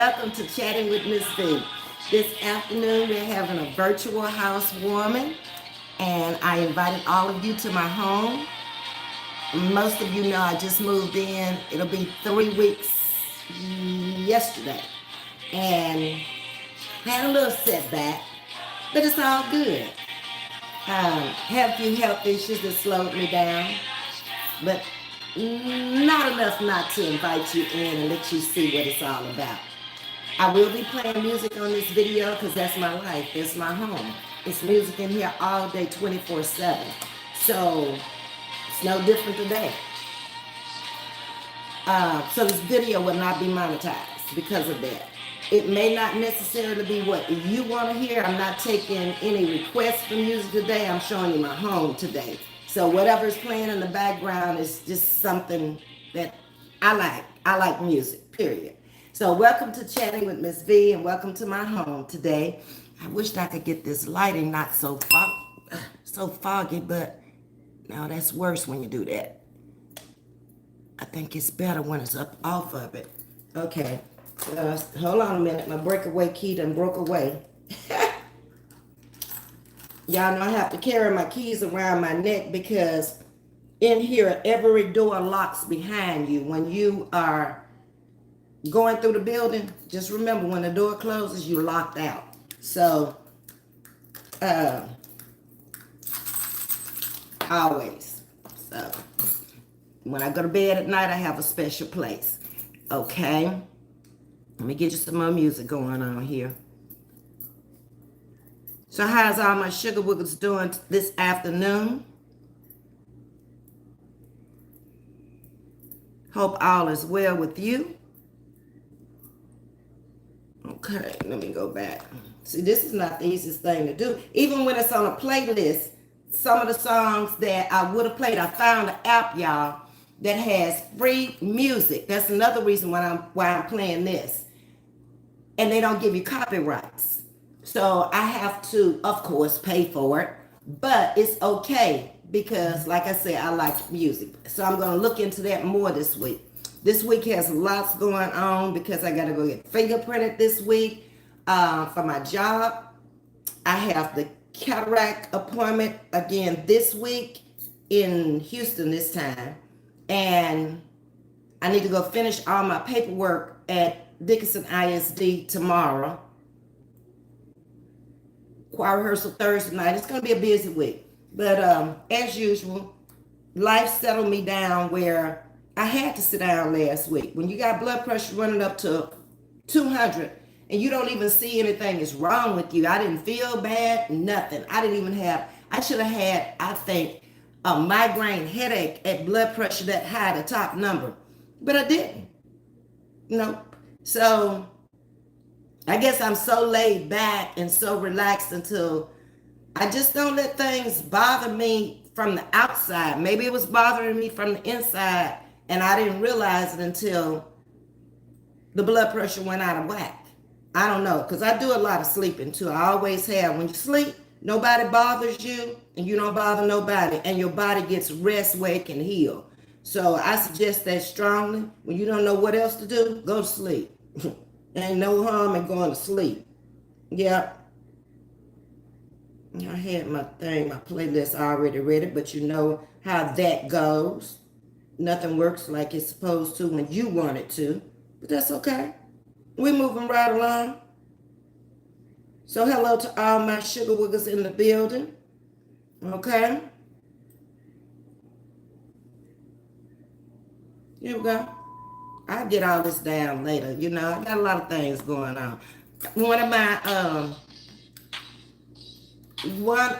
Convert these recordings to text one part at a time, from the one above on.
welcome to Chatting with Ms.V. This afternoon we're having a virtual housewarming and I invited all of you to my home. Most of you know I just moved in. It'll be 3 weeks yesterday and had a little setback, but it's all good. Had a few health issues that slowed me down, but not enough not to invite you in and let you see what it's all about. I will be playing music on this video because that's my life. That's my home. It's music in here all day, 24/7. So it's no different today. So this video will not be monetized because of that. It may not necessarily be what you want to hear. I'm not taking any requests for music today. I'm showing you my home today. So whatever's playing in the background is just something that I like. I like music, period. So welcome to Chatting with Ms. V and welcome to my home today. I wished I could get this lighting not so foggy, but now that's worse when you do that. I think it's better when it's up off of it. Okay, hold on a minute. My breakaway key done broke away. Y'all know I have to carry my keys around my neck because in here, every door locks behind you. When you are going through the building, just remember when the door closes, you're locked out. So, always. So, when I go to bed at night, I have a special place. Okay? Let me get you some more music going on here. So how's all my sugar wiggles doing this afternoon? Hope all is well with you. Okay, let me go back. See, this is not the easiest thing to do. Even when it's on a playlist, some of the songs that I would have played, I found an app, y'all, that has free music. That's another reason why I'm playing this. And they don't give you copyrights. So I have to, of course, pay for it. But it's okay because, like I said, I like music. So I'm going to look into that more this week. This week has lots going on because I got to go get fingerprinted this week for my job. I have the cataract appointment again this week in Houston this time. And I need to go finish all my paperwork at Dickinson ISD tomorrow. Choir rehearsal Thursday night. It's going to be a busy week. But as usual, life settled me down where I had to sit down last week. When you got blood pressure running up to 200 and you don't even see anything is wrong with you. I didn't feel bad, nothing. I should have had, I think, a migraine headache at blood pressure that high, the top number. But I didn't. Nope. So I guess I'm so laid back and so relaxed until I just don't let things bother me from the outside. Maybe it was bothering me from the inside and I didn't realize it until the blood pressure went out of whack. I don't know, because I do a lot of sleeping too. I always have. When you sleep, nobody bothers you and you don't bother nobody and your body gets rest where it can heal. So I suggest that strongly. When you don't know what else to do, go to sleep. Ain't no harm in going to sleep. Yeah. I had my playlist already ready, but you know how that goes. Nothing works like it's supposed to when you want it to, but that's okay. We're moving right along. So hello to all my sugar wiggles in the building. Okay. Here we go. I'll get all this down later. You know, I got a lot of things going on. One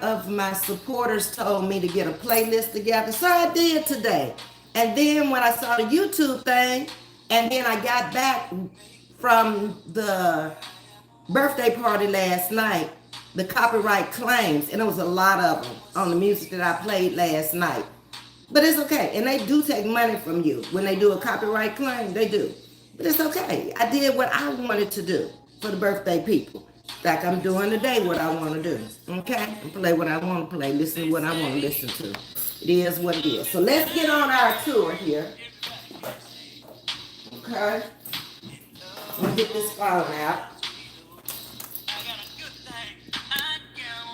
of my supporters told me to get a playlist together, so I did today. And then when I saw the YouTube thing, and then I got back from the birthday party last night, the copyright claims, and there was a lot of them on the music that I played last night. But it's okay, and they do take money from you. When they do a copyright claim, they do. But it's okay. I did what I wanted to do for the birthday people. Like I'm doing today what I want to do. Okay? And play what I want to play. Listen to what I want to listen to. It is what it is. So let's get on our tour here. Okay? I'm gonna get this phone out.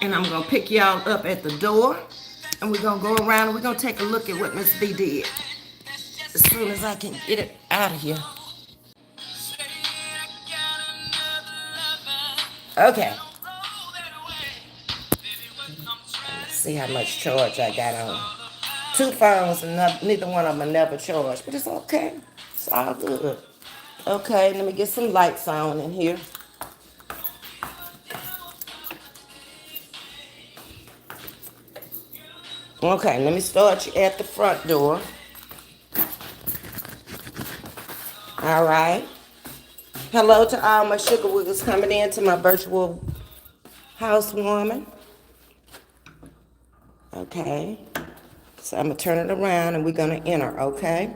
And I'm gonna pick y'all up at the door. And we're gonna go around and we're gonna take a look at what Ms.V did. As soon as I can get it out of here. Okay. Let's see how much charge I got on. Two phones and neither one of them are never charged. But it's okay. It's all good. Okay, let me get some lights on in here. Okay, let me start you at the front door. All right. Hello to all my sugar wiggles coming in to my virtual housewarming. Okay. So I'm going to turn it around and we're going to enter, okay?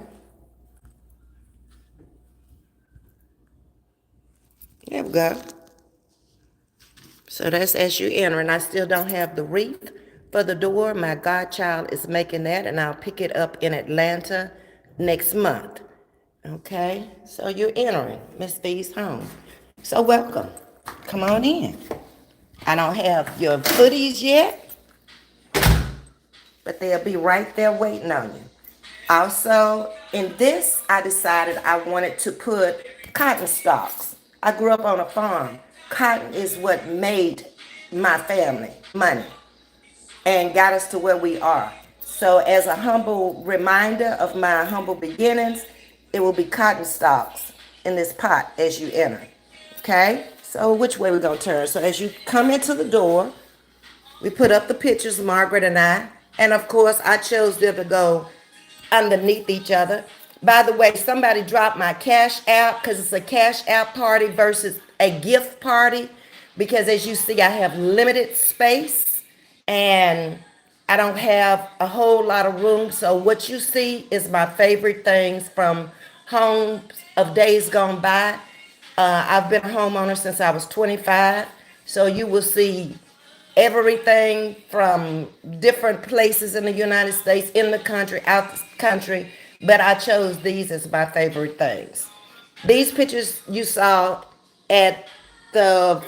There we go. So that's as you enter, and I still don't have the wreath for the door. My godchild is making that, and I'll pick it up in Atlanta next month. Okay, so you're entering Miss V's home. So welcome. Come on in. I don't have your footies yet, but they'll be right there waiting on you. Also, in this, I decided I wanted to put cotton stalks. I grew up on a farm. Cotton is what made my family money and got us to where we are. So as a humble reminder of my humble beginnings, it will be cotton stalks in this pot as you enter. Okay? So which way we going to turn? So as you come into the door, we put up the pictures, Margaret and I. And of course, I chose them to go underneath each other. By the way, somebody dropped my cash out because it's a cash out party versus a gift party. Because as you see, I have limited space and I don't have a whole lot of room. So what you see is my favorite things from homes of days gone by. I've been a homeowner since I was 25. So you will see everything from different places in the United States, in the country, out the country, but I chose these as my favorite things. These pictures you saw at the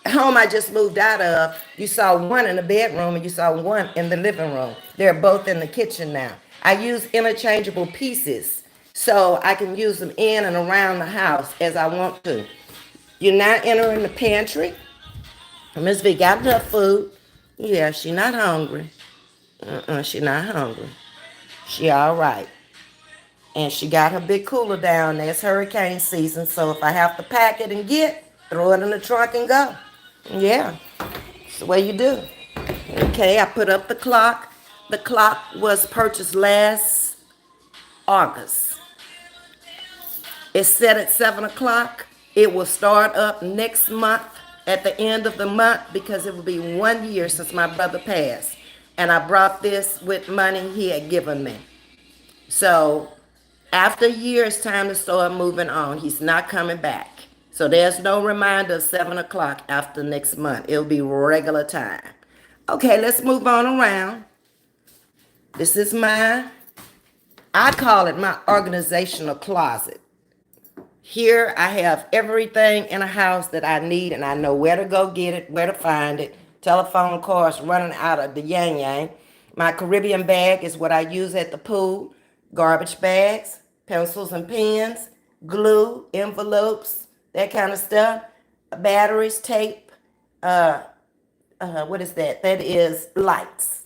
home I just moved out of, you saw one in the bedroom and you saw one in the living room. They're both in the kitchen now. I use interchangeable pieces so I can use them in and around the house as I want to. You're now entering the pantry. Ms.V got her food. Yeah, she not hungry. She not hungry. She all right. And she got her big cooler down there. It's hurricane season, so if I have to pack it and throw it in the trunk and go. Yeah, that's the way you do. Okay, I put up the clock. The clock was purchased last August. It's set at 7 o'clock. It will start up next month at the end of the month because it will be 1 year since my brother passed. And I brought this with money he had given me. So after a year, it's time to start moving on. He's not coming back. So there's no reminder of 7 o'clock after next month. It'll be regular time. Okay, let's move on around. This is I call it my organizational closet. Here I have everything in a house that I need and I know where to go get it, where to find it. Telephone cords running out of the yang yang. My Caribbean bag is what I use at the pool. Garbage bags, pencils and pens, glue, envelopes, that kind of stuff. Batteries, tape, what is that? That is lights.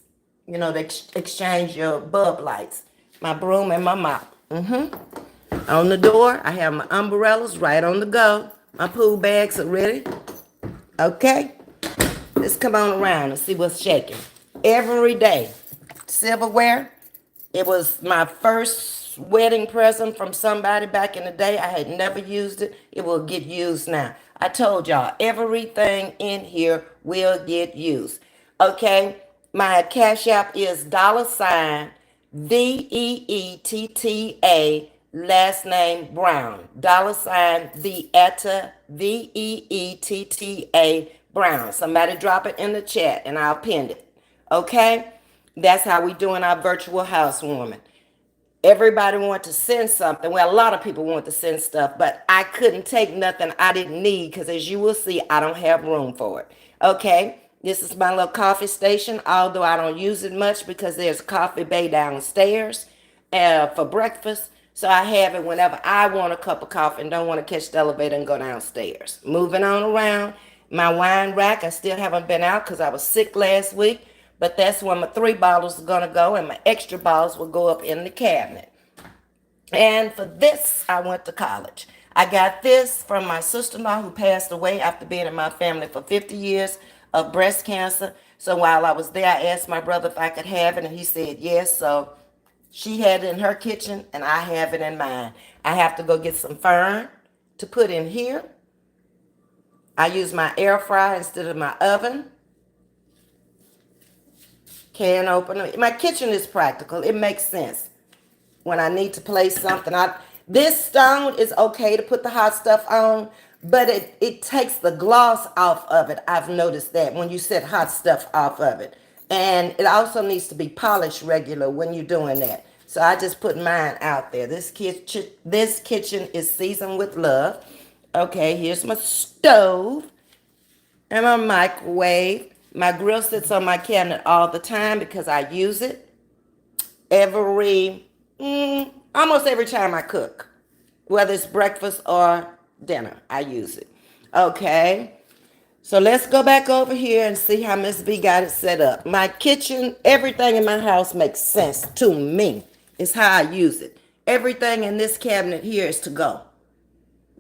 You know, they exchange your bulb lights. My broom and my mop. On the door, I have my umbrellas right on the go. My pool bags are ready. Okay? Let's come on around and see what's shaking. Every day. Silverware. It was my first wedding present from somebody back in the day. I had never used it. It will get used now. I told y'all, everything in here will get used. Okay? My cash app is $VEETTA, last name Brown. $Vietta, VEETTA Brown. Somebody drop it in the chat and I'll pin it. Okay? That's how we doing our virtual housewarming. Everybody want to send something. Well, a lot of people want to send stuff, but I couldn't take nothing I didn't need because, as you will see, I don't have room for it. Okay, this is my little coffee station, although I don't use it much because there's a coffee bay downstairs for breakfast. So I have it whenever I want a cup of coffee and don't want to catch the elevator and go downstairs. Moving on around, my wine rack, I still haven't been out because I was sick last week. But that's where my 3 bottles are going to go, and my extra bottles will go up in the cabinet. And for this, I went to college. I got this from my sister-in-law who passed away after being in my family for 50 years of breast cancer. So while I was there, I asked my brother if I could have it, and he said yes. So she had it in her kitchen, and I have it in mine. I have to go get some fern to put in here. I use my air fryer instead of my oven. Can opener. My kitchen is practical. It makes sense. When I need to place something, this stone is okay to put the hot stuff on, but it takes the gloss off of it. I've noticed that when you set hot stuff off of it. And it also needs to be polished regular when you're doing that. So I just put mine out there. This kitchen is seasoned with love. Okay, here's my stove and my microwave. My grill sits on my cabinet all the time because I use it almost every time I cook, whether it's breakfast or dinner, I use it. Okay, so let's go back over here and see how Ms.V got it set up. My kitchen, everything in my house makes sense to me. It's how I use it. Everything in this cabinet here is to go.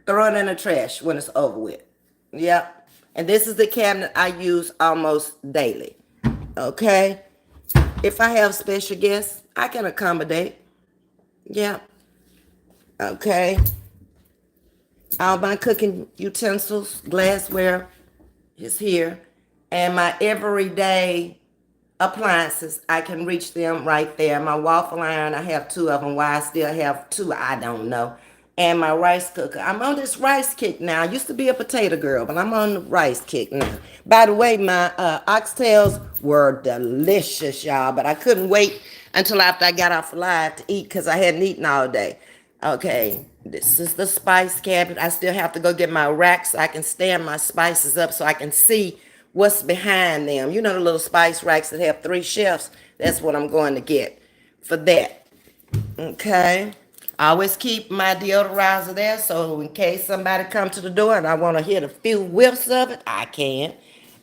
Throw it in the trash when it's over with. Yep. And this is the cabinet I use almost daily. Okay? If I have special guests, I can accommodate. Yeah. Okay. All my cooking utensils, glassware is here. And my everyday appliances, I can reach them right there. My waffle iron, I have 2 of them. Why I still have 2, I don't know. And my rice cooker. I'm on this rice kick now. I used to be a potato girl, but I'm on the rice kick now. By the way, my oxtails were delicious, y'all, but I couldn't wait until after I got off live to eat because I hadn't eaten all day. Okay, this is the spice cabinet. I still have to go get my rack so I can stand my spices up so I can see what's behind them. You know the little spice racks that have 3 shelves? That's what I'm going to get for that. Okay. I always keep my deodorizer there so in case somebody come to the door and I want to hit a few whiffs of it, I can.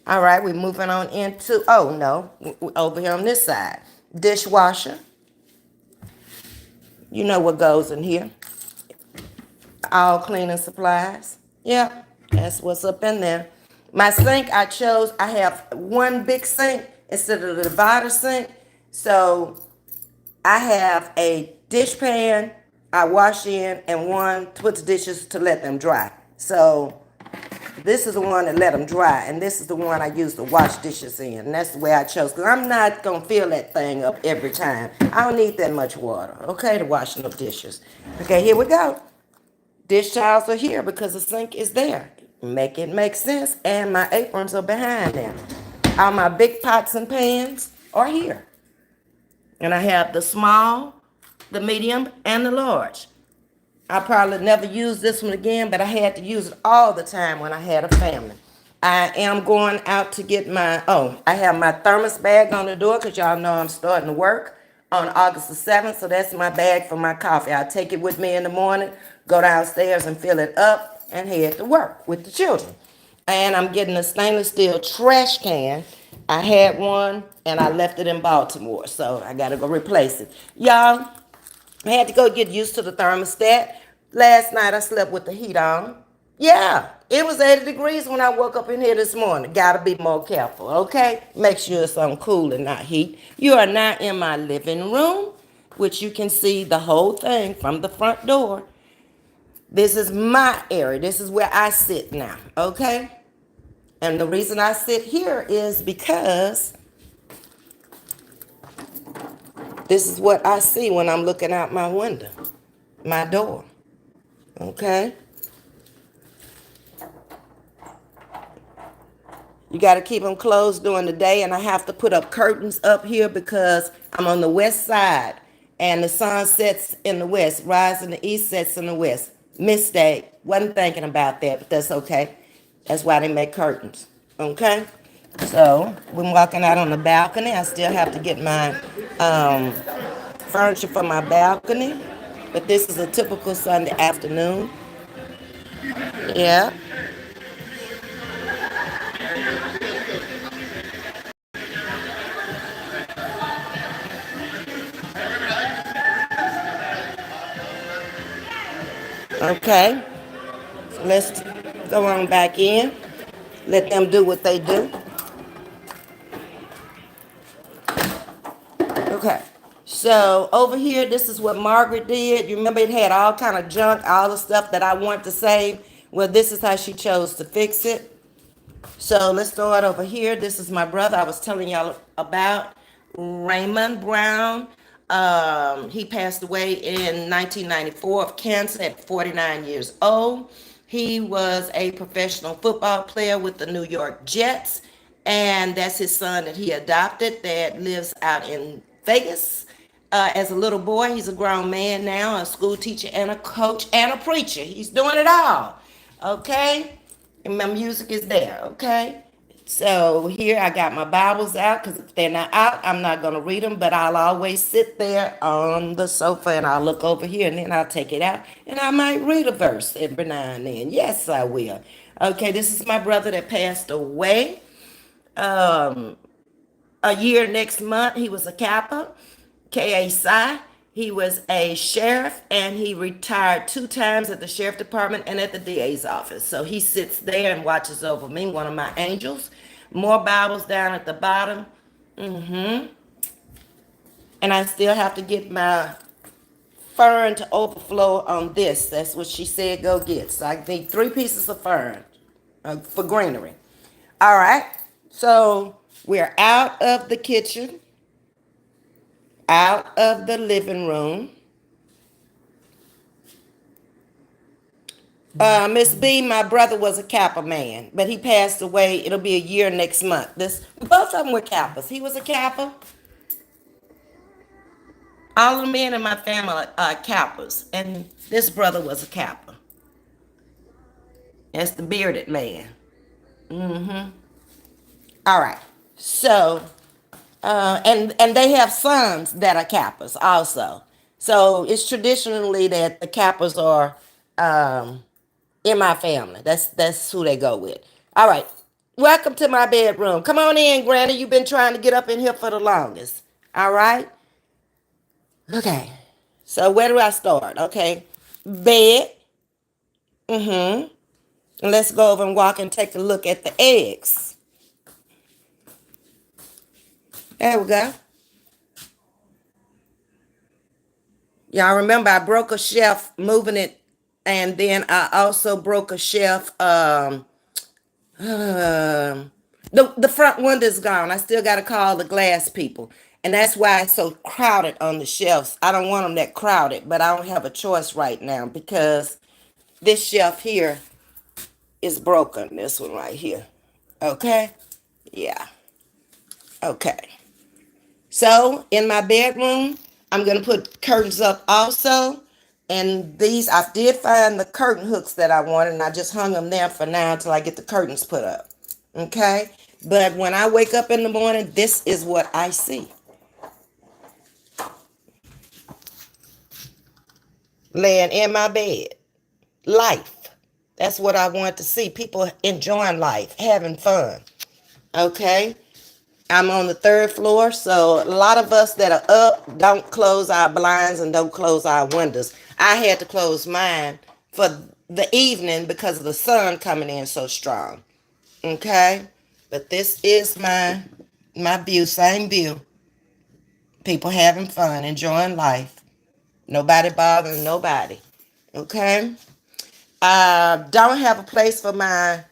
All right, we're moving on into, oh no, over here on this side. Dishwasher. You know what goes in here. All cleaning supplies. Yep, that's what's up in there. My sink I chose, I have one big sink instead of the divider sink. So I have a dishpan I wash in and one to put the dishes to let them dry. So this is the one that let them dry, and this is the one I use to wash dishes in. And that's the way I chose, because I'm not going to fill that thing up every time. I don't need that much water, okay, to wash up dishes. Okay, here we go. Dish towels are here because the sink is there. Make it make sense, and my aprons are behind them. All my big pots and pans are here. And I have the small, the medium, and the large. I probably never use this one again, but I had to use it all the time when I had a family. I am going out to get I have my thermos bag on the door because y'all know I'm starting to work on August the 7th, so that's my bag for my coffee. I take it with me in the morning, go downstairs and fill it up, and head to work with the children. And I'm getting a stainless steel trash can. I had one, and I left it in Baltimore, so I got to go replace it. Y'all, I had to go get used to the thermostat. Last night I slept with the heat on. Yeah, it was 80 degrees when I woke up in here this morning. Gotta be more careful, okay? Make sure it's on cool and not heat. You are now in my living room, which you can see the whole thing from the front door. This is my area. This is where I sit now, okay? And the reason I sit here is because this is what I see when I'm looking out my window, my door. Okay? You got to keep them closed during the day, and I have to put up curtains up here because I'm on the west side, And the sun sets in the west, rise in the east, sets in the west. Mistake. Wasn't thinking about that, but that's okay. That's why they make curtains. Okay? So, we're walking out on the balcony. I still have to get my furniture for my balcony. But this is a typical Sunday afternoon. Yeah. Okay. So let's go on back in. Let them do what they do. Okay. So over here, this is what Margaret did. You remember it had all kind of junk, all the stuff that I want to save. Well, this is how she chose to fix it. So let's start over here. This is my brother I was telling y'all about, Raymond Brown. He passed away in 1994 of cancer at 49 years old. He was a professional football player with the New York Jets, and that's his son that he adopted that lives out in Vegas. As a little boy, he's a grown man now, a school teacher and a coach and a preacher. He's doing it all. Okay? And my music is there, okay? So here I got my Bibles out because if they're not out, I'm not going to read them, but I'll always sit there on the sofa and I'll look over here and then I'll take it out and I might read a verse every now and then. Yes, I will. Okay, this is my brother that passed away um, a year next month. He was a Kappa, KA He was a sheriff and he retired 2 times at the sheriff department and at the DA's office. So he sits there and watches over me, one of my angels. More Bibles down at the bottom. And I still have to get my fern to overflow on this. That's what she said go get. So I need 3 pieces of fern for greenery. All right. So we're out of the kitchen, out of the living room. Ms.V, my brother was a Kappa man, but he passed away. It'll be a year next month. Both of them were Kappas. He was a Kappa. All the men in my family are Kappas, and this brother was a Kappa. That's the bearded man. All right. So, and they have sons that are Kappas also. So it's traditionally that the Kappas are in my family. That's who they go with. All right. Welcome to my bedroom. Come on in, Granny. You've been trying to get up in here for the longest. All right. Okay. So where do I start? Okay. Bed. And let's go over and walk and take a look at the eggs. There we go. Y'all remember I broke a shelf moving it, and then I also broke a shelf. The front window's gone. I still got to call the glass people, and that's why it's so crowded on the shelves. I don't want them that crowded, but I don't have a choice right now because this shelf here is broken. This one right here. Okay. Yeah. Okay. So in my bedroom, I'm going to put curtains up also. And these, I did find the curtain hooks that I wanted, and I just hung them there for now until I get the curtains put up. Okay? But when I wake up in the morning, this is what I see. Laying in my bed. Life. That's what I want to see. People enjoying life, having fun. Okay? I'm on the 3rd floor, so a lot of us that are up don't close our blinds and don't close our windows. I had to close mine for the evening because of the sun coming in so strong. Okay? But this is my view, same view. People having fun, enjoying life. Nobody bothering nobody. Okay? I don't have a place for my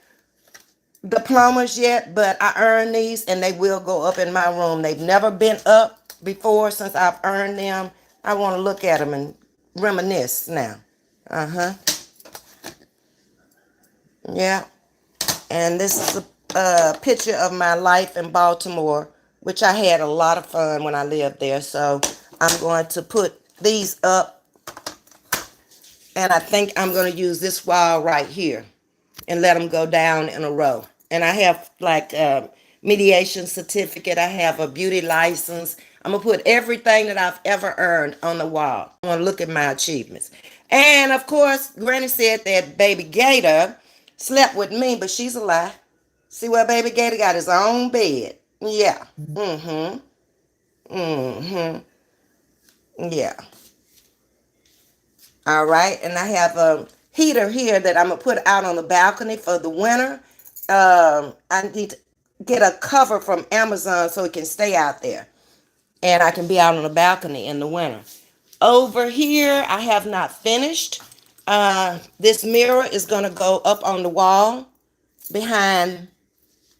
diplomas yet, but I earned these and they will go up in my room. They've never been up before since I've earned them. I want to look at them and reminisce now. Yeah. And this is a picture of my life in Baltimore, which I had a lot of fun when I lived there. So I'm going to put these up, and I think I'm going to use this wall right here and let them go down in a row. And I have like a mediation certificate. I have a beauty license. I'm going to put everything that I've ever earned on the wall. I want to look at my achievements. And of course, Granny said that Baby Gator slept with me, but she's a lie. See where Baby Gator got his own bed. Yeah. Mm-hmm. Mm-hmm. Yeah. All right, and I have a heater here that I'm gonna put out on the balcony for the winter. I need to get a cover from Amazon so it can stay out there, and I can be out on the balcony in the winter. Over here, I have not finished. This mirror is gonna go up on the wall behind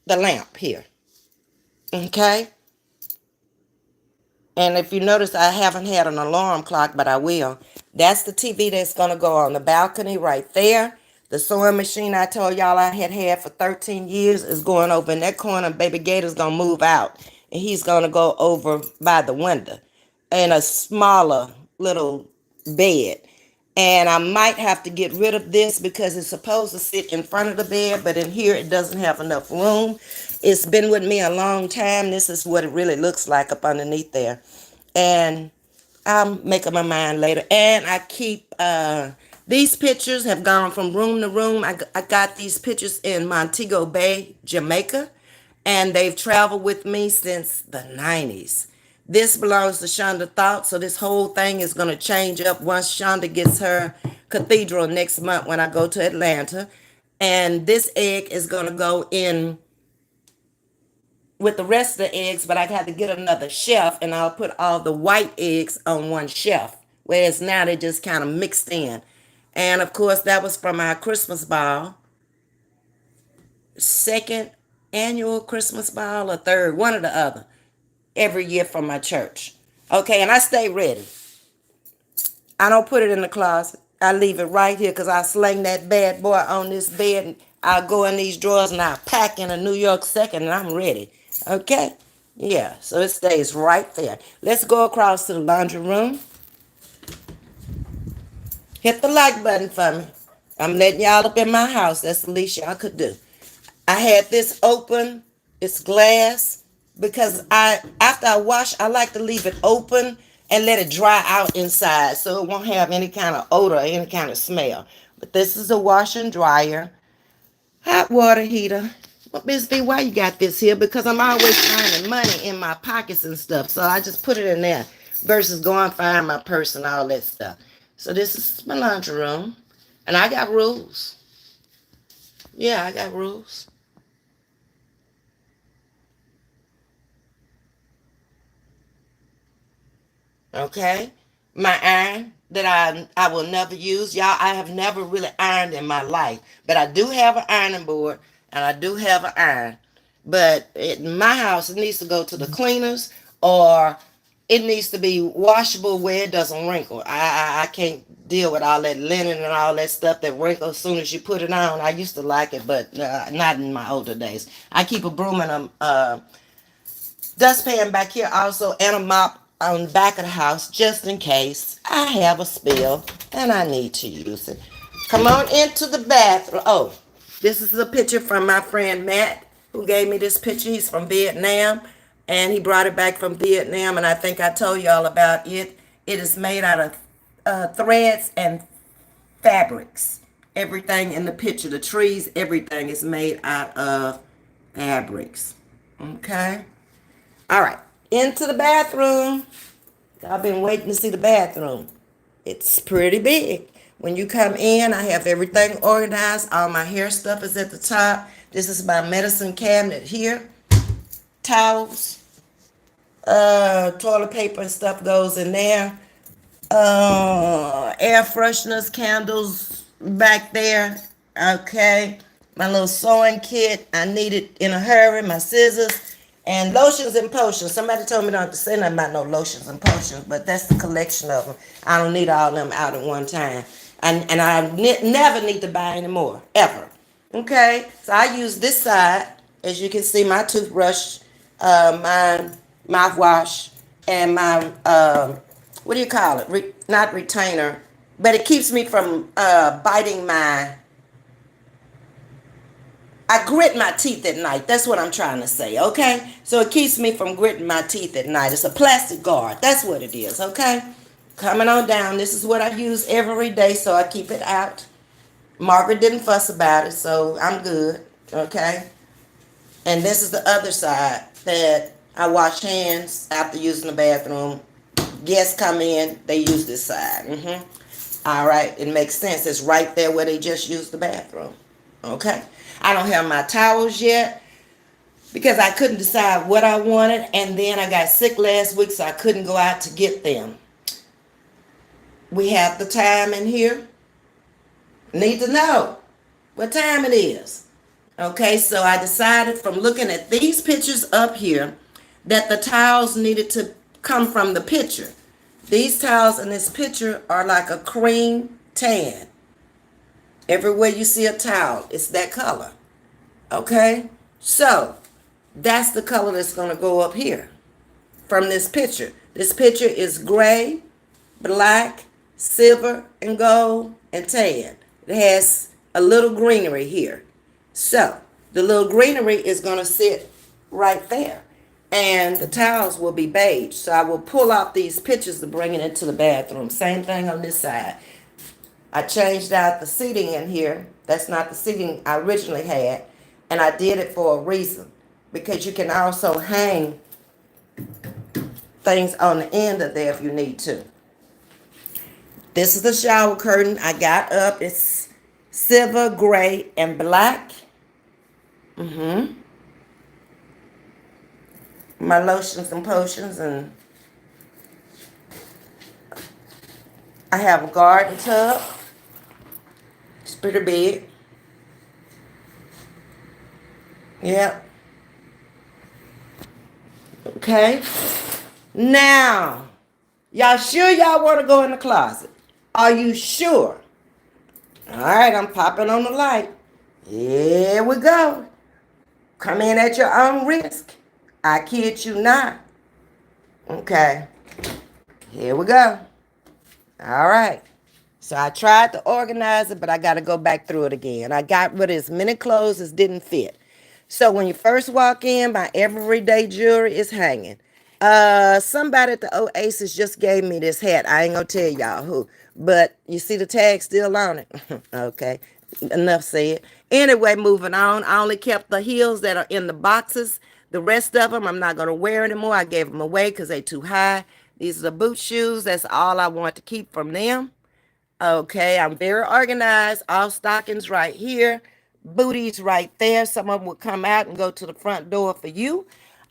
the lamp here. Okay. And if you notice, I haven't had an alarm clock, but I will. That's the TV that's going to go on the balcony right there. The sewing machine I told y'all I had for 13 years is going over in that corner. Baby Gator's going to move out. And he's going to go over by the window in a smaller little bed. And I might have to get rid of this because it's supposed to sit in front of the bed, but in here it doesn't have enough room. It's been with me a long time. This is what it really looks like up underneath there. And I'm making my mind later. And I keep, these pictures have gone from room to room. I got these pictures in Montego Bay, Jamaica, and they've traveled with me since the 90s. This belongs to Shonda Thought, so this whole thing is going to change up once Shonda gets her cathedral next month when I go to Atlanta. And this egg is going to go in with the rest of the eggs, but I have to get another shelf, and I'll put all the white eggs on one shelf, whereas now they just kind of mixed in. And of course, that was from our Christmas ball, second annual Christmas ball or third, one or the other, every year from my church. Okay, and I stay ready. I don't put it in the closet. I leave it right here because I sling that bad boy on this bed. And I'll go in these drawers and I'll pack in a New York second and I'm ready. Okay? Yeah, so it stays right there. Let's go across to the laundry room. Hit the like button for me. I'm letting y'all up in my house. That's the least y'all could do. I had this open. It's glass because after I wash, I like to leave it open and let it dry out inside so it won't have any kind of odor or any kind of smell. But this is a washer and dryer, hot water heater. Well, Ms.V, why you got this here? Because I'm always finding money in my pockets and stuff, so I just put it in there versus going find my purse and all that stuff. So this is my laundry room, and I got rules. Yeah, I got rules. Okay, my iron that I will never use, y'all. I have never really ironed in my life, but I do have an ironing board and I do have an iron. But in my house, it needs to go to the cleaners, or it needs to be washable where it doesn't wrinkle. I can't deal with all that linen and all that stuff that wrinkles as soon as you put it on. I used to like it, but not in my older days. I keep a broom and a dustpan back here also, and a mop on the back of the house just in case I have a spill and I need to use it. Come on into the bathroom. Oh, this is a picture from my friend Matt who gave me this picture. He's from Vietnam and he brought it back from Vietnam, and I think I told y'all about it. It is made out of threads and fabrics. Everything in the picture, the trees, everything is made out of fabrics. Okay. All right, into the bathroom. I've been waiting to see the bathroom. It's pretty big. When you come in, I have everything organized. All my hair stuff is at the top. This is my medicine cabinet here. Towels, toilet paper and stuff goes in there. Air fresheners, candles back there. Okay. My little sewing kit. I need it in a hurry. My scissors. And lotions and potions. Somebody told me not to say nothing about no lotions and potions, but that's the collection of them. I don't need all of them out at one time. And I never need to buy any more, ever. Okay, so I use this side. As you can see, my toothbrush, my mouthwash, and my what do you call it? Not retainer, but it keeps me from biting my. I grit my teeth at night. That's what I'm trying to say, okay? So it keeps me from gritting my teeth at night. It's a plastic guard. That's what it is, okay? Coming on down. This is what I use every day, so I keep it out. Margaret didn't fuss about it, so I'm good, okay? And this is the other side that I wash hands after using the bathroom. Guests come in, they use this side. All right, it makes sense. It's right there where they just used the bathroom. Okay? I don't have my towels yet because I couldn't decide what I wanted, and then I got sick last week, so I couldn't go out to get them. We have the time in here. Need to know what time it is. Okay, so I decided from looking at these pictures up here that the towels needed to come from the picture. These towels in this picture are like a cream tan. Everywhere you see a towel, it's that color. Okay, so that's the color that's going to go up here from this picture. This picture is gray, black, silver, and gold, and tan. It has a little greenery here. So the little greenery is going to sit right there. And the towels will be beige. So I will pull out these pictures to bring it into the bathroom. Same thing on this side. I changed out the seating in here. That's not the seating I originally had. And I did it for a reason. Because you can also hang things on the end of there if you need to. This is the shower curtain I got up. It's silver, gray, and black. My lotions and potions, and I have a garden tub. It's pretty big. Yep. Okay. Now, y'all sure y'all want to go in the closet? Are you sure? All right, I'm popping on the light. Here we go. Come in at your own risk. I kid you not. Okay. Here we go. All right. So I tried to organize it, but I got to go back through it again. I got rid of as many clothes as didn't fit. So when you first walk in, my everyday jewelry is hanging. Somebody at the Oasis just gave me this hat. I ain't gonna tell y'all who, but you see the tag still on it. Okay, enough said. Anyway, moving on. I only kept the heels that are in the boxes. The rest of them, I'm not gonna wear anymore. I gave them away because they too high. These are the boot shoes. That's all I want to keep from them. Okay, I'm very organized. All stockings right here. Booties right there. Some of them will come out and go to the front door for you.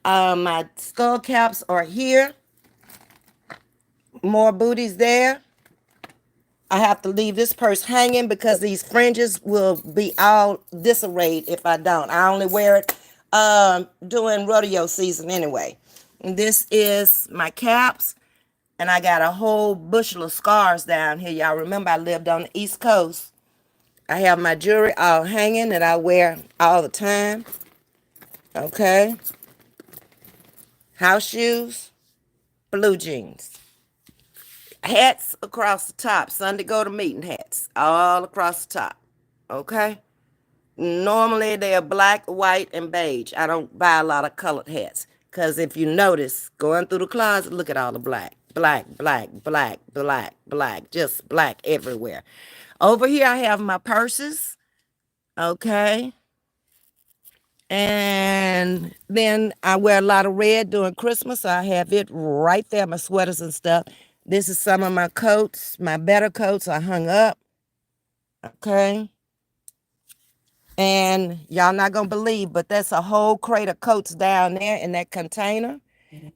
My skull caps are here. More booties there. I have to leave this purse hanging because these fringes will be all disarrayed if I don't. I only wear it during rodeo season anyway. And this is my caps. And I got a whole bushel of scars down here. Y'all remember I lived on the East Coast. I have my jewelry all hanging that I wear all the time. Okay. House shoes, blue jeans. Hats across the top. Sunday go to meeting hats. All across the top. Okay. Normally they're black, white, and beige. I don't buy a lot of colored hats. Because if you notice, going through the closet, look at all the black. Black, black, black, black, black. Just black everywhere. Over here I have my purses. Okay. And then I wear a lot of red during Christmas. So I have it right there, my sweaters and stuff. This is some of my coats, my better coats I hung up. Okay. And y'all not going to believe, but that's a whole crate of coats down there in that container.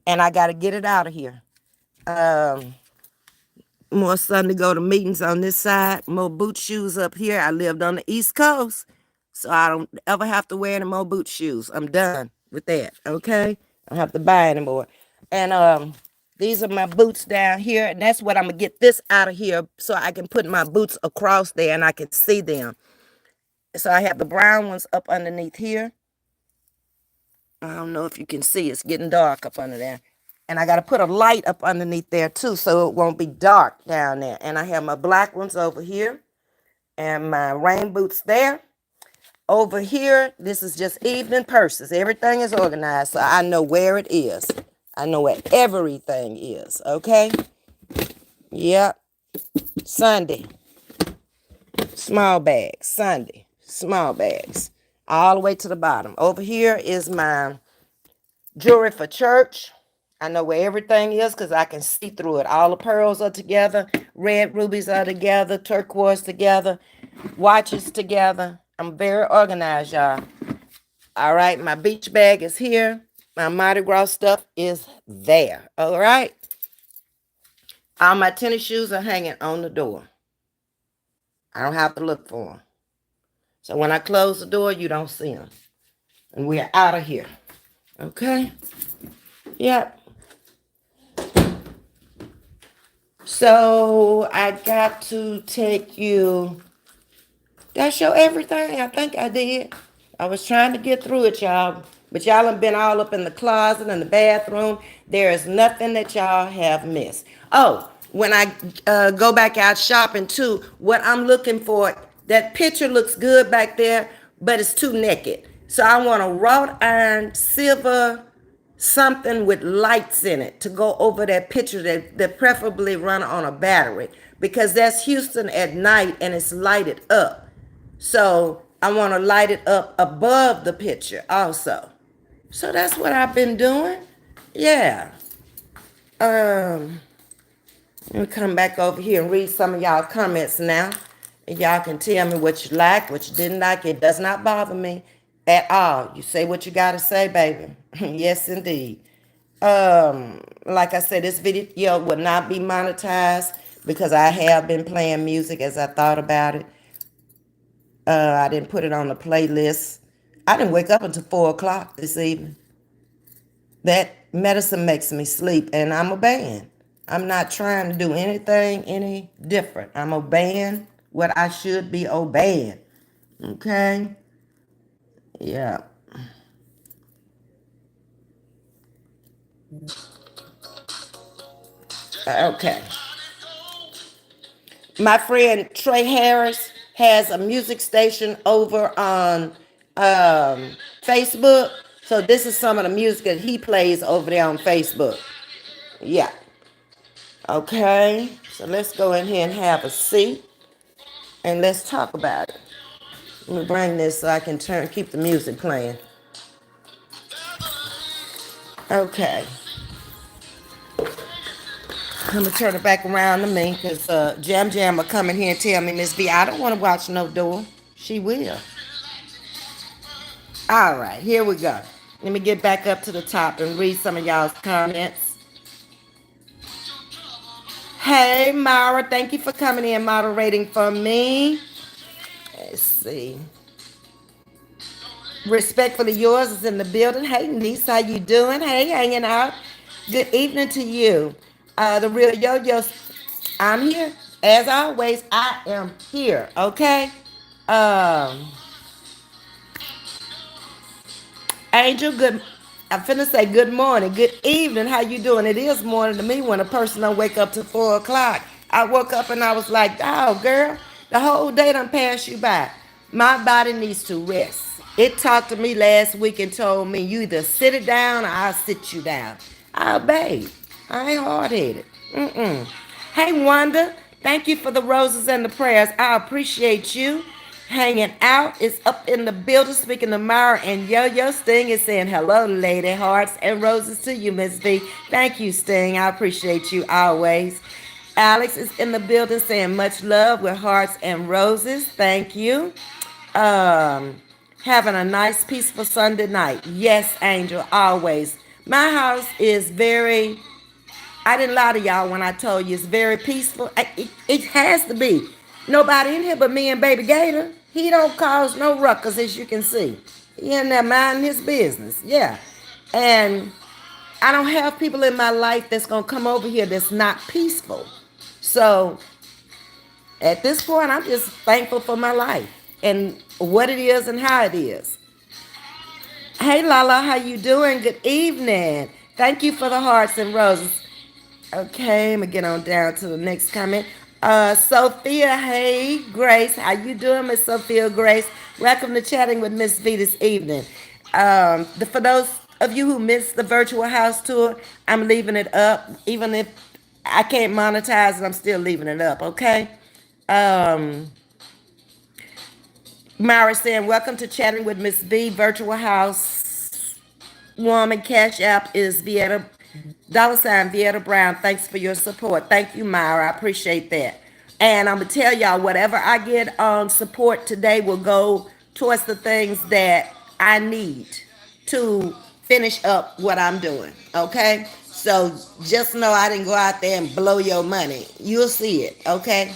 And I got to get it out of here. More Sunday go to meetings on this side. More boot shoes up here. I lived on the East Coast, so I don't ever have to wear any more boot shoes. I'm done with that, okay? I don't have to buy anymore. And these are my boots down here, and that's what I'm going to get this out of here so I can put my boots across there and I can see them. So I have the brown ones up underneath here. I don't know if you can see. It's getting dark up under there. And I got to put a light up underneath there too so it won't be dark down there. And I have my black ones over here and my rain boots there. Over here, this is just evening purses. Everything is organized so I know where it is. I know where everything is, okay? Yep. Sunday, small bags. Sunday, small bags. All the way to the bottom. Over here is my jewelry for church. I know where everything is because I can see through it. All the pearls are together. Red rubies are together. Turquoise together. Watches together. I'm very organized, y'all. All right, my beach bag is here. My Mardi Gras stuff is there. All right. All my tennis shoes are hanging on the door. I don't have to look for them. So when I close the door, you don't see them. And we're out of here. Okay? Yep. So I got to take you. Did I show everything? I think I did. I was trying to get through it, y'all. But y'all have been all up in the closet and the bathroom. There is nothing that y'all have missed. Oh, when I go back out shopping too, what I'm looking for, that picture looks good back there, but it's too naked. So I want a wrought iron silver something with lights in it to go over that picture that preferably run on a battery because that's Houston at night and it's lighted up. So I want to light it up above the picture also. So that's what I've been doing. Yeah. Let me come back over here and read some of y'all comments now. And y'all can tell me what you like, what you didn't like. It does not bother me at all. You say what you got to say, baby. Yes, indeed. Like I said, this video will not be monetized because I have been playing music as I thought about it. I didn't put it on the playlist. I didn't wake up until 4 o'clock this evening. That medicine makes me sleep, and I'm obeying. I'm not trying to do anything any different. I'm obeying what I should be obeying. Okay? Yeah. Okay. My friend Trey Harris has a music station over on Facebook. So this is some of the music that he plays over there on Facebook. Yeah. Okay. So let's go in here and have a seat and let's talk about it. Let me bring this so I can keep the music playing. Okay. I'm gonna turn it back around to me because Jam Jam will come in here and tell me, Ms.V, I don't want to watch no door. She will. All right, here we go. Let me get back up to the top and read some of y'all's comments. Hey, Mara, thank you for coming in moderating for me. Let's see. Respectfully yours is in the building. Hey, niece, how you doing? Hey, hanging out. Good evening to you. The real yo-yo, I'm here. As always, I am here, okay? Angel, good. I'm finna say good morning, good evening. How you doing? It is morning to me when a person don't wake up till 4 o'clock. I woke up and I was like, oh, girl, the whole day done passed you by. My body needs to rest. It talked to me last week and told me you either sit it down or I'll sit you down. I obeyed. I ain't hard-headed. Hey, Wanda, thank you for the roses and the prayers. I appreciate you hanging out. Is up in the building speaking to Myra and Yo-Yo. Sting is saying hello, lady hearts and roses to you, Ms. V. Thank you, Sting. I appreciate you always. Alex is in the building saying much love with hearts and roses. Thank you. Having a nice, peaceful Sunday night. Yes, Angel, always. My house is very, I didn't lie to y'all when I told you it's very peaceful. It has to be. Nobody in here but me and Baby Gator. He don't cause no ruckus, as you can see. He in there minding his business. Yeah. And I don't have people in my life that's going to come over here that's not peaceful. So at this point, I'm just thankful for my life and what it is and how it is. Hey, Lala, how you doing? Good evening. Thank you for the hearts and roses. Okay, I'm gonna get on down to the next comment. Sophia, hey, Grace, how you doing, Miss Sophia Grace? Welcome to chatting with Miss V this evening. For those of you who missed the virtual house tour, I'm leaving it up. Even if I can't monetize it, I'm still leaving it up. Okay. Um, Myra saying, "Welcome to chatting with Miss V virtual house woman. Cash app is Vieta $ Vieta Brown. Thanks for your support. Thank you, Myra. I appreciate that. And I'm gonna tell y'all, whatever I get on support today will go towards the things that I need to finish up what I'm doing. Okay, so just know I didn't go out there and blow your money. You'll see it. Okay,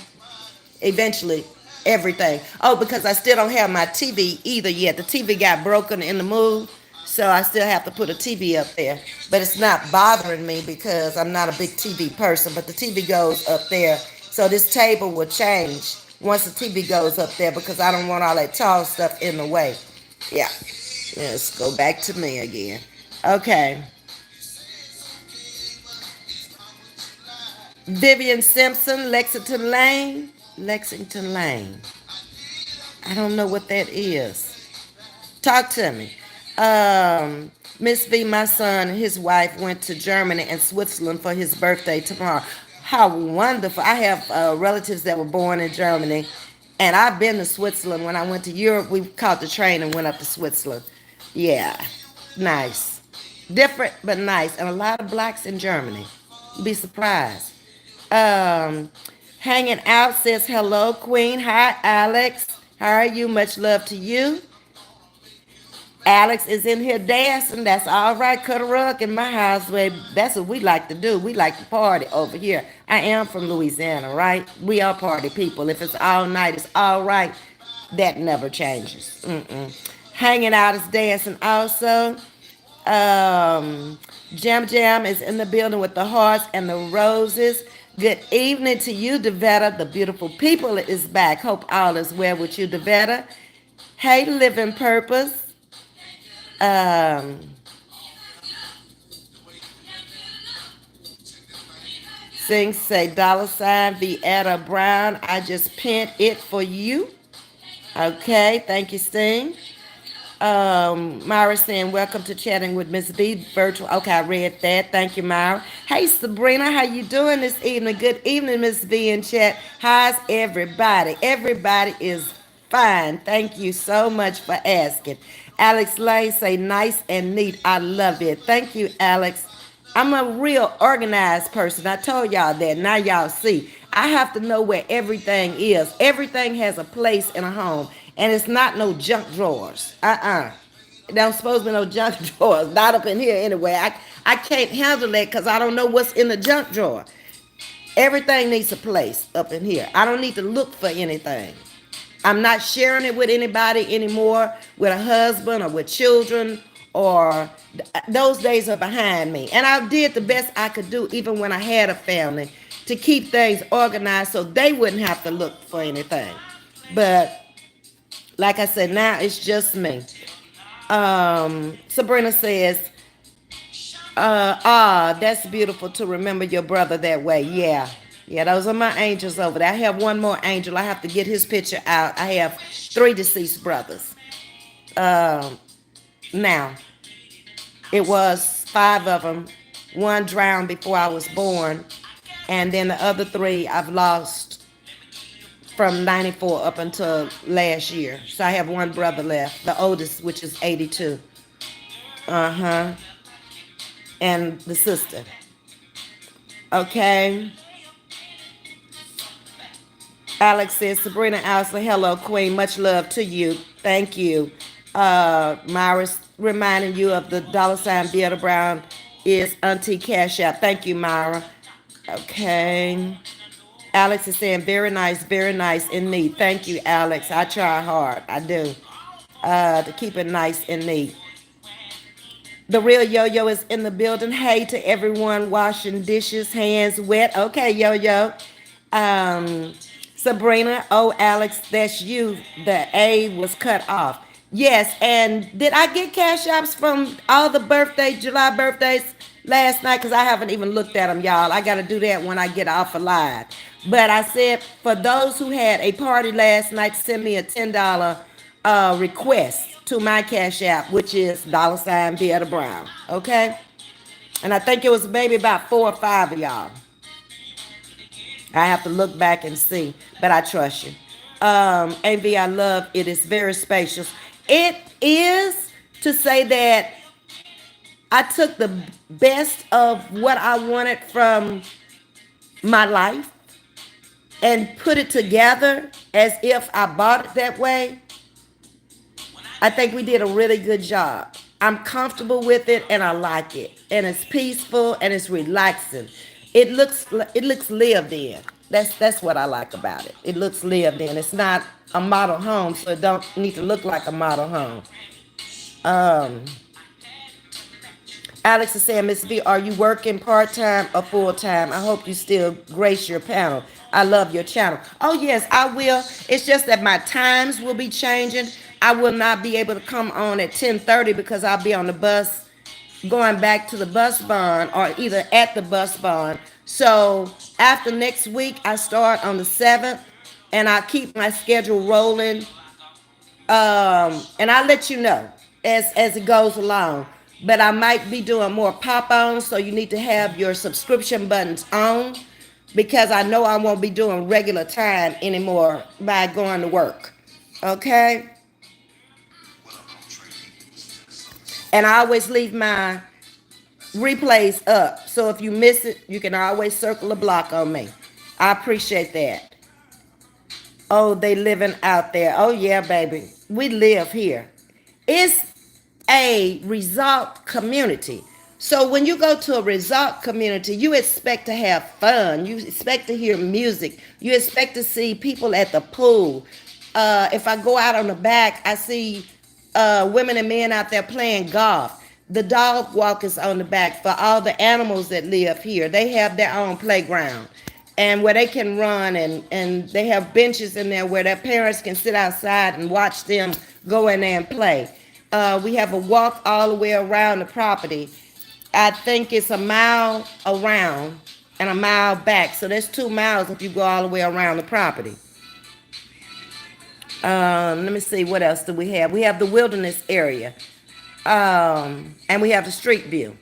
eventually everything. Oh, because I still don't have my TV either yet. The TV got broken in the move, so I still have to put a TV up there. But it's not bothering me because I'm not a big TV person. But the TV goes up there, so this table will change once the TV goes up there because I don't want all that tall stuff in the way. Yeah, let's go back to me again. Okay, Vivian Simpson, Lexington Lane. Lexington Lane. I don't know what that is. Talk to me. Miss V, my son and his wife went to Germany and Switzerland for his birthday tomorrow. How wonderful. I have relatives that were born in Germany, and I've been to Switzerland. When I went to Europe, we caught the train and went up to Switzerland. Yeah, nice. Different, but nice. And a lot of blacks in Germany. You'd be surprised. Um, Hanging out says hello, Queen. Hi, Alex. How are you? Much love to you. Alex is in here dancing. That's all right. Cut a rug in my house, baby. That's what we like to do. We like to party over here. I am from Louisiana, right? We are party people. If it's all night, it's all right. That never changes. Mm-mm. Hanging out is dancing also. Jam Jam is in the building with the hearts and the roses. Good evening to you, Devetta. The beautiful people is back. Hope all is well with you, Devetta. Hey, Living Purpose. Um, Sing say $ Vieta Brown. I just pinned it for you. Okay, thank you, Sting. Myra saying, welcome to chatting with Ms. V virtual. Okay, I read that. Thank you, Myra. Hey, Sabrina, how you doing this evening? Good evening, Ms. V in chat. How's everybody? Everybody is fine. Thank you so much for asking. Alex Lane say, nice and neat. I love it. Thank you, Alex. I'm a real organized person. I told y'all that. Now y'all see. I have to know where everything is. Everything has a place in a home. And it's not no junk drawers. There's supposed to be no junk drawers. Not up in here anyway. I can't handle that because I don't know what's in the junk drawer. Everything needs a place up in here. I don't need to look for anything. I'm not sharing it with anybody anymore, with a husband or with children, or those days are behind me. And I did the best I could do, even when I had a family, to keep things organized so they wouldn't have to look for anything. But like I said, now it's just me. Sabrina says, that's beautiful to remember your brother that way. Yeah. Yeah, those are my angels over there. I have one more angel. I have to get his picture out. I have 3 deceased brothers. Now, it was 5 of them. One drowned before I was born. And then the other 3 I've lost from 94 up until last year. So I have one brother left. The oldest, which is 82. Uh-huh. And the sister. Okay. Alex says, Sabrina Alsa, hello, Queen. Much love to you. Thank you. Myra's reminding you of the $ Vieta Brown is Auntie Cash App. Thank you, Myra. Okay. Alex is saying, very nice and neat. Thank you, Alex. I try hard. I do. To keep it nice and neat. The real Yo-Yo is in the building. Hey to everyone washing dishes, hands wet. Okay, Yo-Yo. Sabrina, oh, Alex, that's you. The A was cut off. Yes, and did I get cash apps from all the birthdays, July birthdays? last night because I haven't even looked at them, y'all. I got to do that when I get off of live. But I said for those who had a party last night, send me a $10 request to my Cash App, which is $ Beata Brown. Okay? And I think it was maybe about 4 or 5 of y'all. I have to look back and see, but I trust you. AV, I love it. It's very spacious. It is to say that I took the best of what I wanted from my life and put it together as if I bought it that way. I think we did a really good job. I'm comfortable with it and I like it. And it's peaceful and it's relaxing. It looks lived in. That's what I like about it. It looks lived in. It's not a model home, so it don't need to look like a model home. Um, Alex is saying, Miss V, are you working part-time or full-time? I hope you still grace your panel. I love your channel. Oh, yes, I will. It's just that my times will be changing. I will not be able to come on at 10:30 because I'll be on the bus going back to the bus barn or either at the bus barn. So after next week, I start on the 7th and I keep my schedule rolling, and I'll let you know as it goes along. But I might be doing more pop-ons, so you need to have your subscription buttons on because I know I won't be doing regular time anymore by going to work. Okay? And I always leave my replays up. So if you miss it, you can always circle a block on me. I appreciate that. Oh, they living out there. Oh yeah, baby. We live here. It's a resort community. So when you go to a resort community, you expect to have fun. You expect to hear music. You expect to see people at the pool. If I go out on the back, I see women and men out there playing golf. The dog walk is on the back for all the animals that live here. They have their own playground and where they can run, and they have benches in there where their parents can sit outside and watch them go in there and play. We have a walk all the way around the property. I think it's a mile around and a mile back. So there's 2 miles if you go all the way around the property. Let me see, what else do we have? We have the wilderness area. And we have the street view.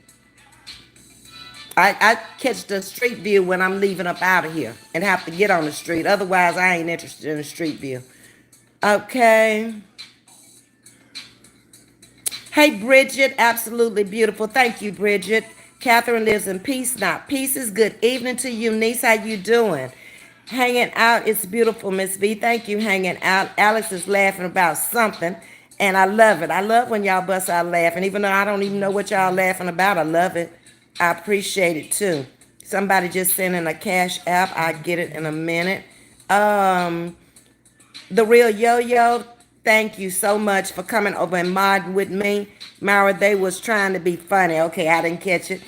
I catch the street view when I'm leaving up out of here and have to get on the street. Otherwise, I ain't interested in the street view. Okay. Hey, Bridget, absolutely beautiful. Thank you, Bridget. Catherine lives in peace, not pieces. Good evening to you, niece. How you doing? Hanging out. It's beautiful, Miss V. Thank you, hanging out. Alex is laughing about something, and I love it. I love when y'all bust out laughing. Even though I don't even know what y'all laughing about, I love it. I appreciate it, too. Somebody just sent in a cash app. I get it in a minute. The real yo-yo, thank you so much for coming over and modding with me. Myra, they was trying to be funny. Okay, I didn't catch it.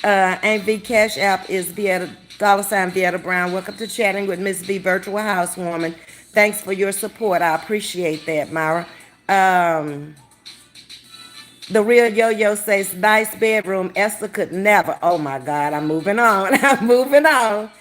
Ms.V Cash App is Vieta, $Vieta Brown. Welcome to Chatting with Ms.V Virtual Housewoman. Thanks for your support. I appreciate that, Myra. The real yo-yo says, nice bedroom. Esther could never. Oh my God, I'm moving on. I'm moving on.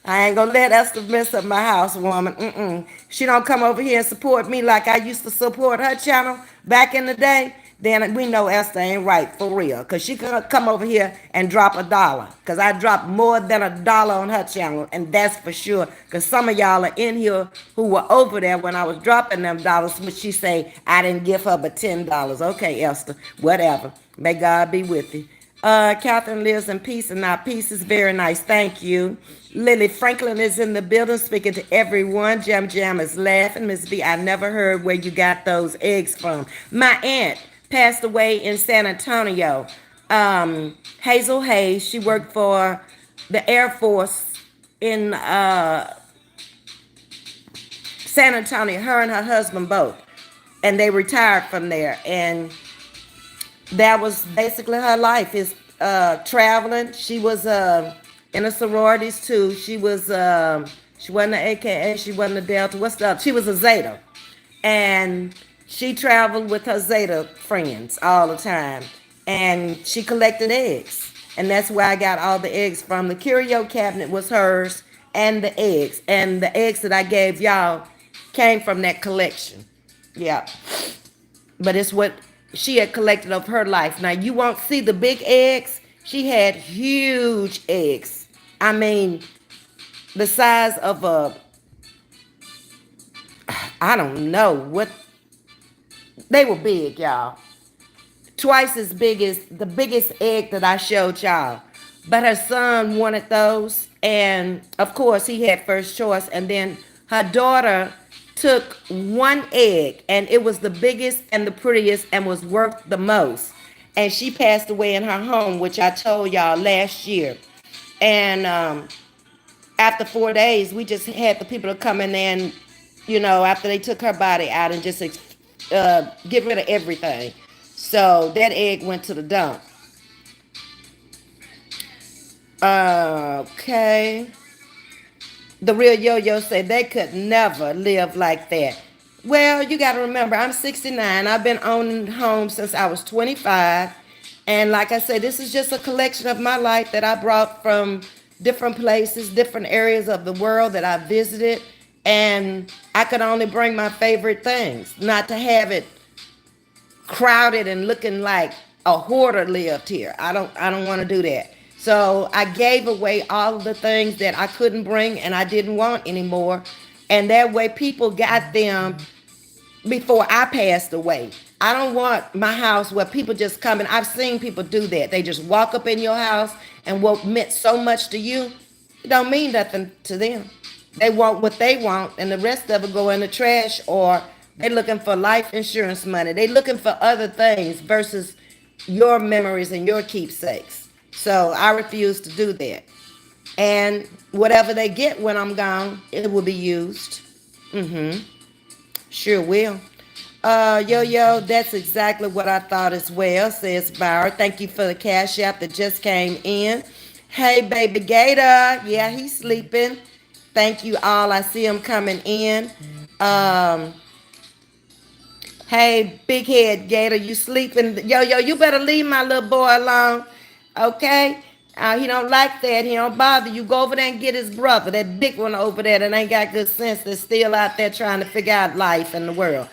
I ain't gonna let Esther mess up my house, woman. She don't come over here and support me like I used to support her channel back in the day. Then we know Esther ain't right for real. Because she could come over here and drop $1. Because I dropped more than $1 on her channel. And that's for sure. Because some of y'all are in here who were over there when I was dropping them dollars. Which she say, I didn't give her but $10. Okay, Esther. Whatever. May God be with you. Catherine lives in peace and not peace is very nice. Thank you. Lily Franklin is in the building speaking to everyone. Jam Jam is laughing. Miss V, I never heard where you got those eggs from. My aunt passed away in San Antonio. Hazel Hayes, she worked for the Air Force in San Antonio, her and her husband both. And they retired from there. And that was basically her life, is traveling. She was in the sororities too. She wasn't an AKA, she wasn't a Delta. What's the other? She was a Zeta. And she traveled with her Zeta friends all the time. And she collected eggs. And that's where I got all the eggs from. The curio cabinet was hers, and the eggs. And the eggs that I gave y'all came from that collection. Yeah. But it's what she had collected of her life. Now, you won't see the big eggs. She had huge eggs. I mean, the size of a, I don't know what, they were big, y'all. Twice as big as the biggest egg that I showed y'all. But her son wanted those, and of course he had first choice. And then her daughter took one egg, and it was the biggest and the prettiest and was worth the most. And she passed away in her home, which I told y'all last year. And after 4 days, we just had the people to come in and, after they took her body out and just get rid of everything. So that egg went to the dump. Okay. The real yo-yo said they could never live like that. Well, you got to remember, I'm 69. I've been owning homes since I was 25. And like I said, this is just a collection of my life that I brought from different places, different areas of the world that I visited. And I could only bring my favorite things, not to have it crowded and looking like a hoarder lived here. I don't want to do that. So I gave away all of the things that I couldn't bring and I didn't want anymore. And that way people got them before I passed away. I don't want my house where people just come, and I've seen people do that. They just walk up in your house, and what meant so much to you, it don't mean nothing to them. They want what they want, and the rest of it go in the trash, or they're looking for life insurance money. They're looking for other things versus your memories and your keepsakes. So I refuse to do that. And whatever they get when I'm gone, it will be used. Sure will. Yo, that's exactly what I thought as well, says Byron. Thank you for the cash app that just came in. Hey, baby Gator. Yeah, he's sleeping. Thank you all. I see him coming in. Um, hey, big head Gator, you sleeping? Yo, you better leave my little boy alone. Okay? He don't like that. He don't bother you. Go over there and get his brother, that big one over there that ain't got good sense, that's still out there trying to figure out life in the world.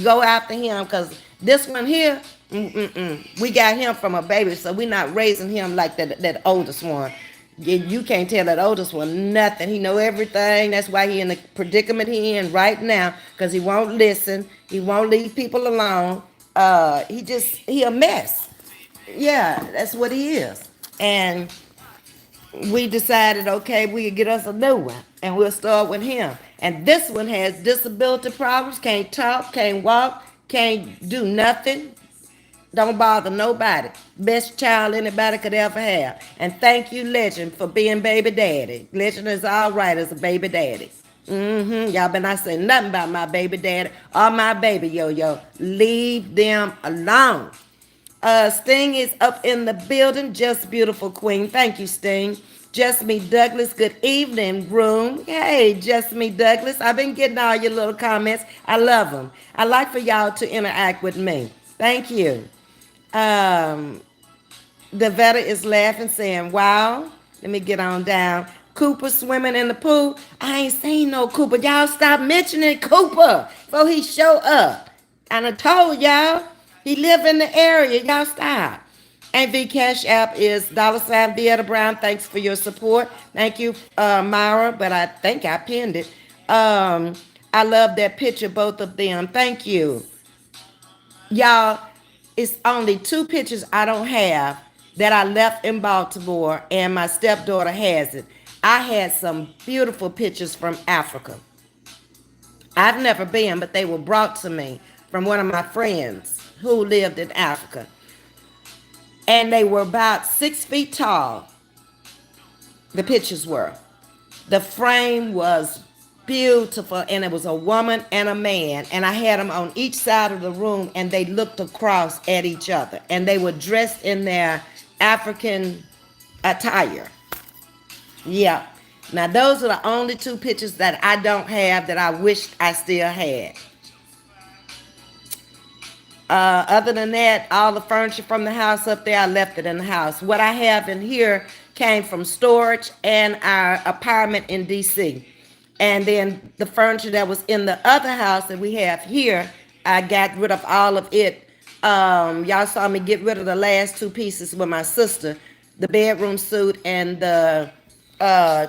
Go after him, because this one here, we got him from a baby, so we're not raising him like that oldest one. You can't tell that oldest one nothing. He know everything. That's why he in the predicament he in right now, because he won't listen. He won't leave people alone. He a mess. Yeah, that's what he is. And we decided, okay, we could get us a new one, and we'll start with him. And this one has disability problems, can't talk, can't walk, can't do nothing, don't bother nobody. Best child anybody could ever have. And thank you, Legend, for being baby daddy. Legend is all right as a baby daddy. Y'all better not say nothing about my baby daddy or my baby yo-yo. Leave them alone. Sting is up in the building. Just beautiful queen. Thank you, Sting. Just Me Douglas. Good evening, room. Hey, Just Me Douglas. I've been getting all your little comments. I love them. I like for y'all to interact with me. Thank you. The veteran is laughing, saying, wow. Let me get on down. Cooper swimming in the pool. I ain't seen no Cooper. Y'all stop mentioning Cooper before he show up. And I told y'all, he live in the area. Y'all stop. Ms.V Cash App is $ Vieta Brown. Thanks for your support. Thank you, Myra, but I think I pinned it. I love that picture, both of them. Thank you. Y'all, it's only 2 pictures I don't have that I left in Baltimore, and my stepdaughter has it. I had some beautiful pictures from Africa. I've never been, but they were brought to me from one of my friends who lived in Africa. And they were about 6 feet tall. The pictures were. The frame was beautiful, and it was a woman and a man, and I had them on each side of the room, and they looked across at each other, and they were dressed in their African attire. Yeah. Now those are the only 2 pictures that I don't have that I wished I still had. Other than that, all the furniture from the house up there, I left it in the house. What I have in here came from storage and our apartment in DC. And then the furniture that was in the other house that we have here, I got rid of all of it. Y'all saw me get rid of the last two pieces with my sister, the bedroom suit and the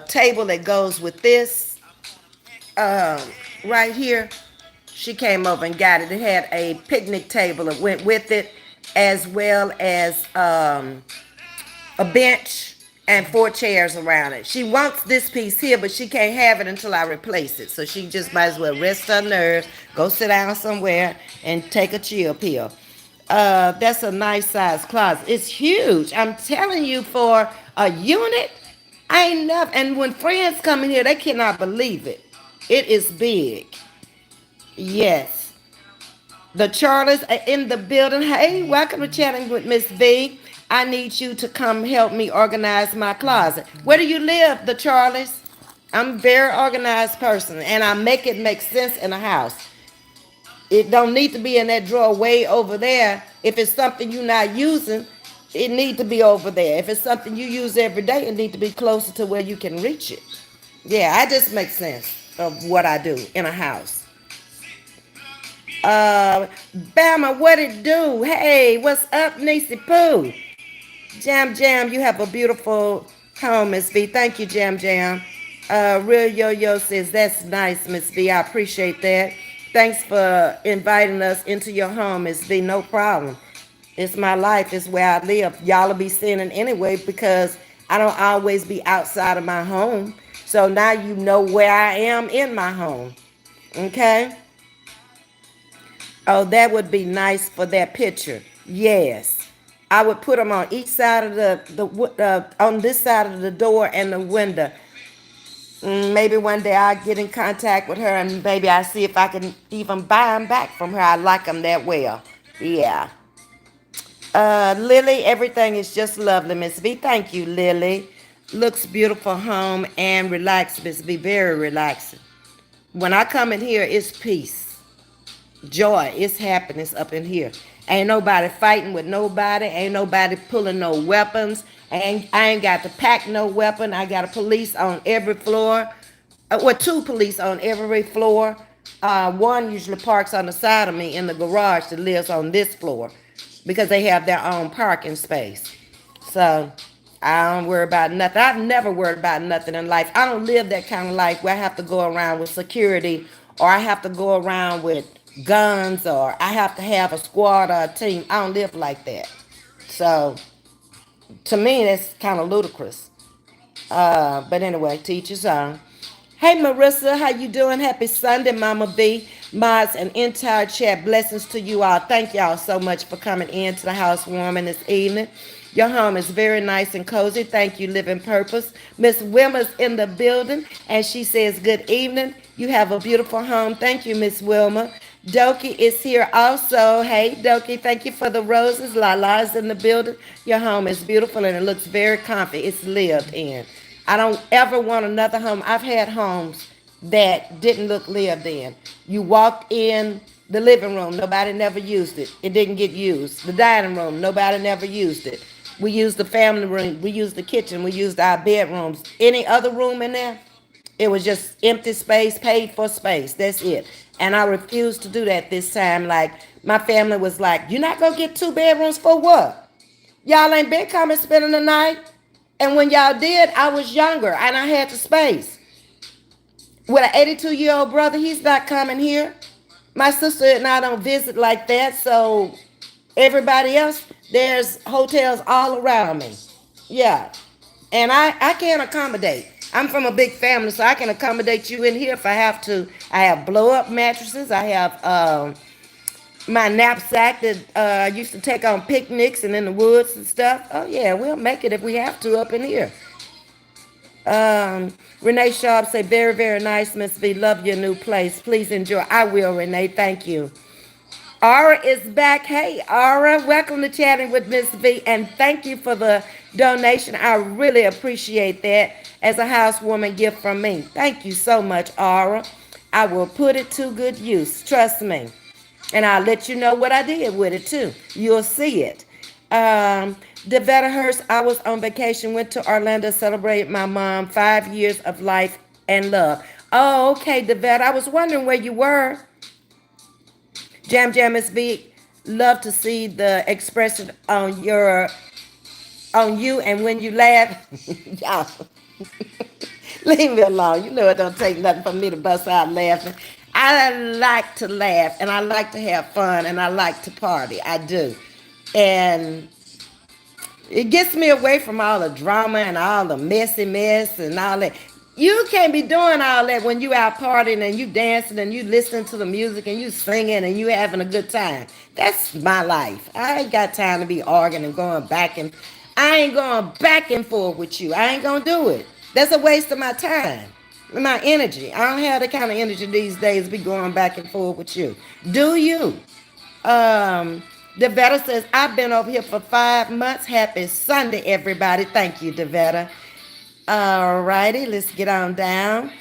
table that goes with this um, right here. She came over and got it. It had a picnic table that went with it, as well as a bench and four chairs around it. She wants this piece here, but she can't have it until I replace it. So she just might as well rest her nerves, go sit down somewhere, and take a chill pill. That's a nice size closet. It's huge. I'm telling you, for a unit, I ain't never. And when friends come in here, they cannot believe it. It is big. Yes. The Charlies are in the building. Hey, welcome to Chatting with Ms.V. I need you to come help me organize my closet. Where do you live, the Charlies? I'm a very organized person, and I make it make sense in a house. It don't need to be in that drawer way over there. If it's something you're not using, it need to be over there. If it's something you use every day, it need to be closer to where you can reach it. Yeah, I just make sense of what I do in a house. Bama, what it do? Hey, what's up, Niecy Pooh? Jam Jam, you have a beautiful home, Miss V. Thank you, Jam Jam. Real Yo Yo says, that's nice, Miss V. I appreciate that. Thanks for inviting us into your home, Miss V. No problem. It's my life. It's where I live. Y'all will be seeing it anyway because I don't always be outside of my home. So now you know where I am in my home. Okay? Oh, that would be nice for that picture. Yes. I would put them on each side of on this side of the door and the window. Maybe one day I'll get in contact with her and maybe I see if I can even buy them back from her. I like them that well. Yeah. Lily, everything is just lovely, Miss V. Thank you, Lily. Looks beautiful home and relaxed, Miss V. Very relaxing. When I come in here, it's peace. Joy, it's happiness up in here. Ain't nobody fighting with nobody. Ain't nobody pulling no weapons. I ain't got to pack no weapon. I got a police on every floor. Well, two police on every floor. One usually parks on the side of me in the garage that lives on this floor because they have their own parking space. So I don't worry about nothing. I've never worried about nothing in life. I don't live that kind of life where I have to go around with security or I have to go around with guns or I have to have a squad or a team. I don't live like that. So to me, that's kind of ludicrous. But anyway, teach his own. Hey Marissa, how you doing? Happy Sunday, Mama V, mods, and entire chat. Blessings to you all. Thank y'all so much for coming into the housewarming this evening. Your home is very nice and cozy. Thank you, Living Purpose. Miss Wilma's in the building, and she says, good evening. You have a beautiful home. Thank you, Miss Wilma. Doki is here also. Hey, Doki, thank you for the roses. Lala's in the building. Your home is beautiful, and it looks very comfy. It's lived in. I don't ever want another home. I've had homes that didn't look lived in. You walked in the living room, nobody never used it. It didn't get used. The dining room, nobody never used it. We used the family room, we used the kitchen, we used our bedrooms. Any other room in there, it was just empty space, paid for space. That's it. And I refused to do that this time. Like, my family was like, you're not going to get two bedrooms for what? Y'all ain't been coming spending the night? And when y'all did, I was younger and I had the space. With an 82-year-old brother, he's not coming here. My sister and I don't visit like that, so everybody else, there's hotels all around me. Yeah. And I can't accommodate. I'm from a big family, so I can accommodate you in here if I have to. I have blow-up mattresses. I have my knapsack that I used to take on picnics and in the woods and stuff. Oh, yeah, we'll make it if we have to up in here. Renee Sharp say, very, very nice, Miss V. Love your new place. Please enjoy. I will, Renee. Thank you. Aura is back. Hey, Aura, welcome to Chatting with Miss V, and thank you for the donation. I really appreciate that as a housewarming gift from me. Thank you so much, Aura. I will put it to good use. Trust me. And I'll let you know what I did with it too. You'll see it. Devetta Hurst, I was on vacation, went to Orlando, celebrated my mom, 5 years of life and love. Oh, okay, Devetta. I was wondering where you were. Jam Ms.V, love to see the expression on you and when you laugh. Y'all, leave me alone. You know it don't take nothing for me to bust out laughing. I like to laugh and I like to have fun and I like to party. I do. And it gets me away from all the drama and all the messy mess and all that. You can't be doing all that when you out partying and you dancing and you listening to the music and you singing and you having a good time. That's my life. I ain't got time to be arguing and going back and I ain't going back and forth with you. I ain't gonna do it. That's a waste of my time, my energy. I don't have the kind of energy these days to be going back and forth with you. Do you? Um, Devetta says, I've been over here for 5 months. Happy Sunday, everybody. Thank you, Devetta. All righty, let's get on down.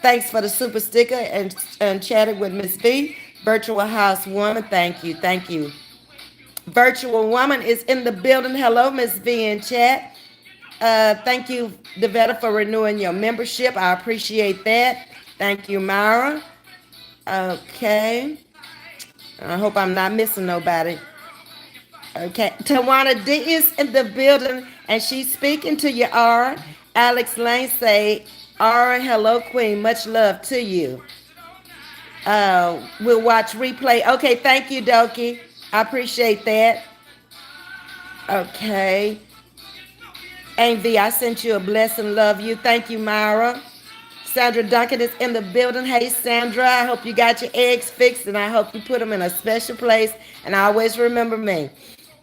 Thanks for the super sticker and chatted with Miss V. Virtual housewoman, thank you, thank you. Virtual woman is in the building. Hello, Miss V in chat. Thank you, Devetta, for renewing your membership. I appreciate that. Thank you, Myra. Okay. I hope I'm not missing nobody. Okay. Tawana D is in the building and she's speaking to you, Aura. Alex Lane say, Aura, hello, Queen. Much love to you. We'll watch replay. Okay, thank you, Doki. I appreciate that. Okay. Amy, I sent you a blessing. Love you. Thank you, Myra. Sandra Duncan is in the building. Hey, Sandra. I hope you got your eggs fixed and I hope you put them in a special place. And always remember me.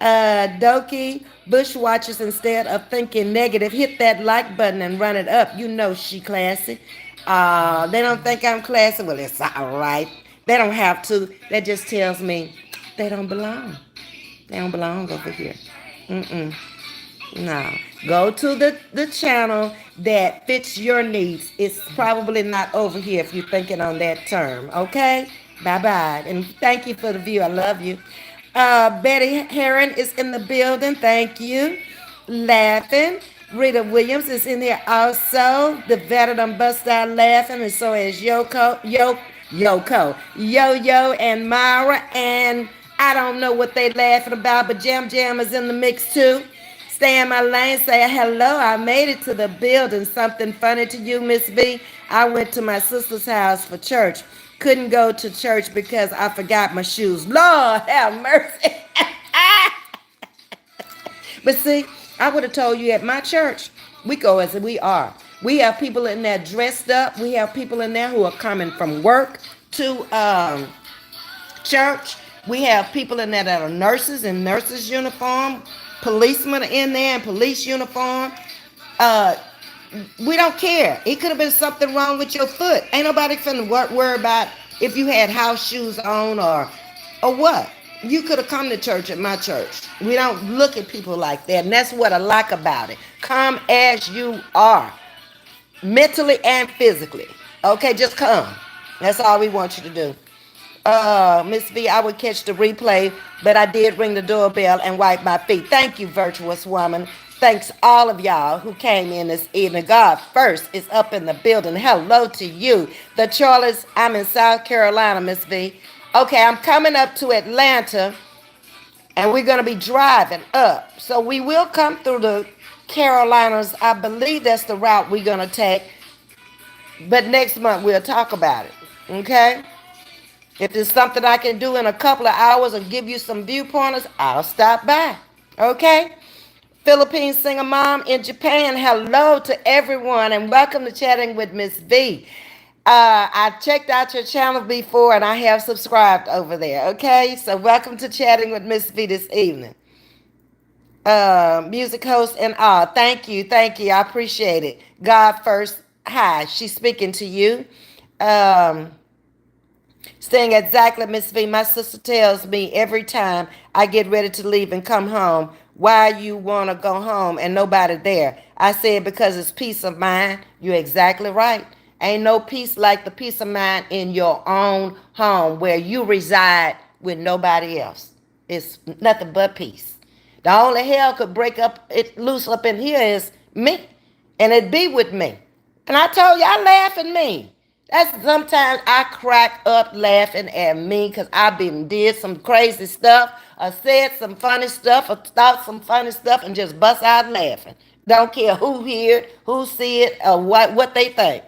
Doki, Bushwatchers, instead of thinking negative, hit that like button and run it up. You know she classy. They don't think I'm classy. Well, it's all right. They don't have to. That just tells me they don't belong. They don't belong over here. Mm-mm. No. Go to the channel that fits your needs. It's probably not over here if you're thinking on that term. Okay? Bye-bye. And thank you for the view. I love you. Betty Heron is in the building. Thank you. Laughing. Rita Williams is in there also. The veteran bust out laughing. And so is Yo-Yo, and Myra. And I don't know what they laughing about, but Jam Jam is in the mix too. Stay in my lane, say hello. I made it to the building. Something funny to you, Miss V. I went to my sister's house for church. Couldn't go to church because I forgot my shoes. Lord have mercy. But see, I would have told you at my church, we go as we are. We have people in there dressed up. We have people in there who are coming from work to church. We have people in there that are nurses in nurses uniform. Policemen are in there in police uniform. Uh, we don't care. It could have been something wrong with your foot. Ain't nobody finna worry about if you had house shoes on or what. You could have come to church at my church. We don't look at people like that, and that's what I like about it. Come as you are, mentally and physically. Okay, just come. That's all we want you to do. Miss V, I would catch the replay, but I did ring the doorbell and wipe my feet. Thank you, virtuous woman. Thanks all of y'all who came in this evening. God first is up in the building. Hello to you. The Charlottes, I'm in South Carolina, Miss V. Okay, I'm coming up to Atlanta and we're going to be driving up. So we will come through the Carolinas. I believe that's the route we're going to take. But next month we'll talk about it. Okay? If there's something I can do in a couple of hours or give you some viewpointers, I'll stop by. Okay? Philippine singer mom in Japan, hello to everyone and welcome to Chatting with Miss V. I checked out your channel before and I have subscribed over there. Okay? So welcome to Chatting with Miss V this evening. Music host and all. Thank you. Thank you. I appreciate it. God first. Hi. She's speaking to you. Saying exactly, Miss V, my sister tells me every time I get ready to leave and come home, why you want to go home and nobody there. I said, because it's peace of mind. You're exactly right. Ain't no peace like the peace of mind in your own home where you reside with nobody else. It's nothing but peace. The only hell could break up, it loose up in here is me. And it be with me. And I told you, I laugh at me. That's sometimes I crack up laughing at me because I've been did some crazy stuff or said some funny stuff or thought some funny stuff and just bust out laughing. Don't care who hear it, who see it, or what they think.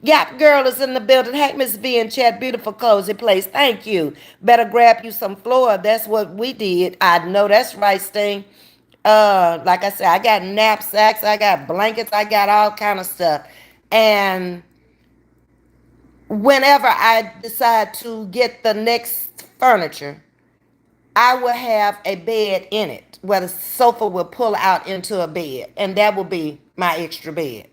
Yap girl is in the building. Hey, Ms.V in chat. Beautiful cozy place. Thank you. Better grab you some floor. That's what we did. I know that's right, Sting. Like I said, I got knapsacks, I got blankets, I got all kind of stuff. And whenever I decide to get the next furniture, I will have a bed in it where the sofa will pull out into a bed, and that will be my extra bed.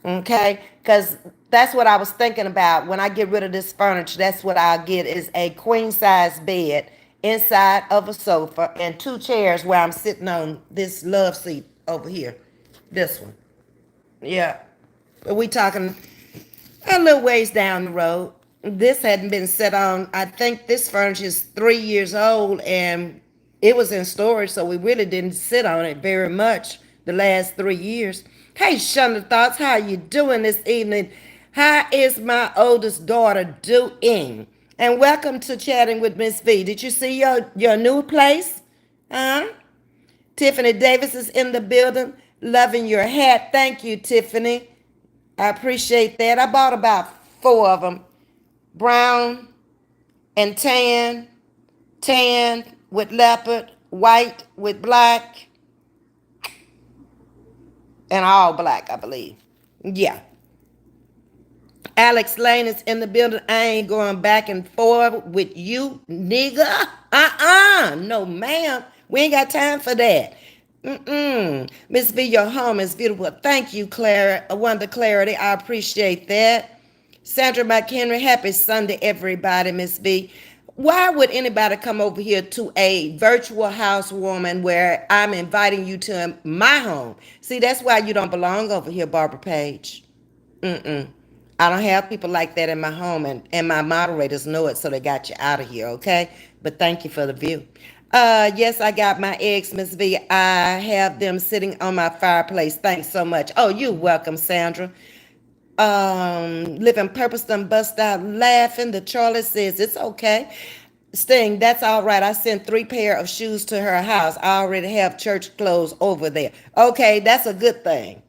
Okay, because that's what I was thinking about when I get rid of this furniture. That's what I'll get is a queen size bed inside of a sofa and two chairs where I'm sitting on this love seat over here. This one. Yeah. But we talking a little ways down the road. This hadn't been set on. I think this furniture is 3 years old and it was in storage, so we really didn't sit on it very much the last 3 years. Hey, Shonda Thoughts, how you doing this evening? How is my oldest daughter doing? And welcome to Chatting with Miss V. Did you see your new place? Huh? Tiffany Davis is in the building. Loving your hat. Thank you, Tiffany. I appreciate that. I bought about 4 of them. Brown and tan with leopard, white with black, and all black, I believe. Yeah. Alex Lane is in the building. I ain't going back and forth with you, nigga. No, ma'am. We ain't got time for that. Miss V, your home is beautiful. Thank you, Clara. A wonder clarity. I appreciate that. Sandra McHenry, happy Sunday, everybody, Miss V. Why would anybody come over here to a virtual housewarming where I'm inviting you to my home? See, that's why you don't belong over here, Barbara Page. I don't have people like that in my home, and my moderators know it, so they got you out of here, okay? But thank you for the view. Yes, I got my eggs, Miss V. I have them sitting on my fireplace. Thanks so much. Oh, you're welcome, Sandra. Living Purpose done bust out laughing. The Charlie says it's okay. Sting, that's all right. I sent 3 pair of shoes to her house. I already have church clothes over there. Okay, that's a good thing.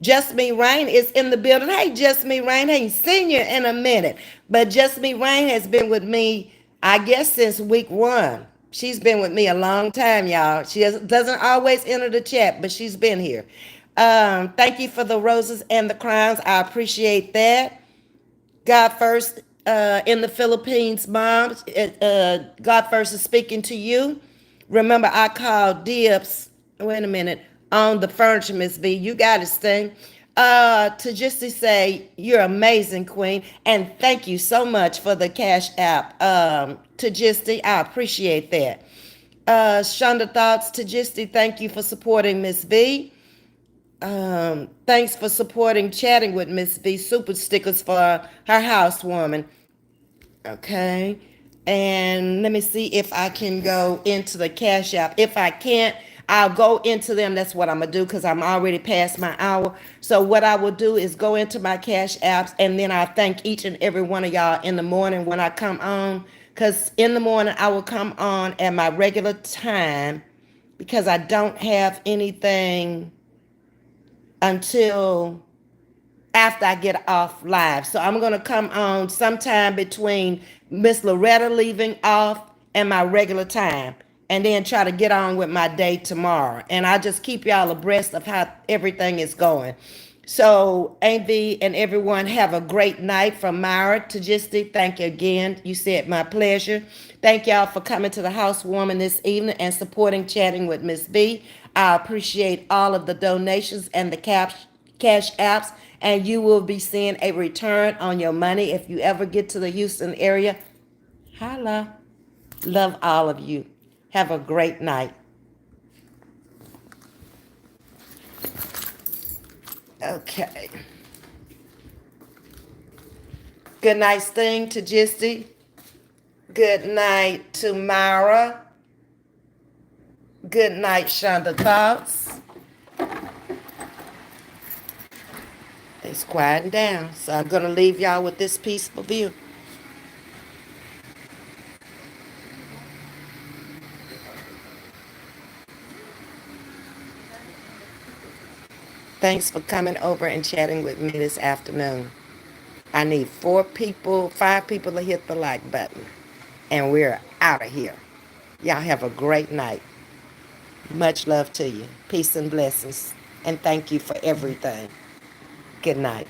Just Me Rain is in the building. Hey, Just Me Rain. Ain't seen you in a minute. But Just Me Rain has been with me, I guess, since week 1. She's been with me a long time, y'all. She doesn't always enter the chat, but she's been here. Thank you for the roses and the crowns. I appreciate that. God First in the Philippines, Mom. God First is speaking to you. Remember, I called dibs. Wait a minute. On the furniture, Miss V. You got it, Sting. To just to say, you're amazing, Queen. And thank you so much for the Cash App. To Gisty, I appreciate that. Shonda Thoughts, to Gisty, thank you for supporting Miss V. Thanks for supporting Chatting with Miss V. Super stickers for her housewarming. Okay. And let me see if I can go into the Cash App. If I can't, I'll go into them. That's what I'm going to do because I'm already past my hour. So what I will do is go into my Cash Apps, and then I'll thank each and every one of y'all in the morning when I come on. Because in the morning, I will come on at my regular time because I don't have anything until after I get off live. So I'm going to come on sometime between Miss Loretta leaving off and my regular time, and then try to get on with my day tomorrow. And I just keep y'all abreast of how everything is going. So Amy and everyone have a great night. From Myra to Gisty, thank you again. You said my pleasure. Thank y'all for coming to the housewarming this evening and supporting Chatting with Miss V. I appreciate all of the donations and the cash apps, and you will be seeing a return on your money if you ever get to the Houston area. Holla. Love all of you. Have a great night. Okay. Good night, Sting to Gisty. Good night to Myra. Good night, Shonda Thoughts. It's quieting down, so I'm going to leave y'all with this peaceful view. Thanks for coming over and chatting with me this afternoon. I need 4 people, 5 people to hit the like button. And we're out of here. Y'all have a great night. Much love to you. Peace and blessings. And thank you for everything. Good night.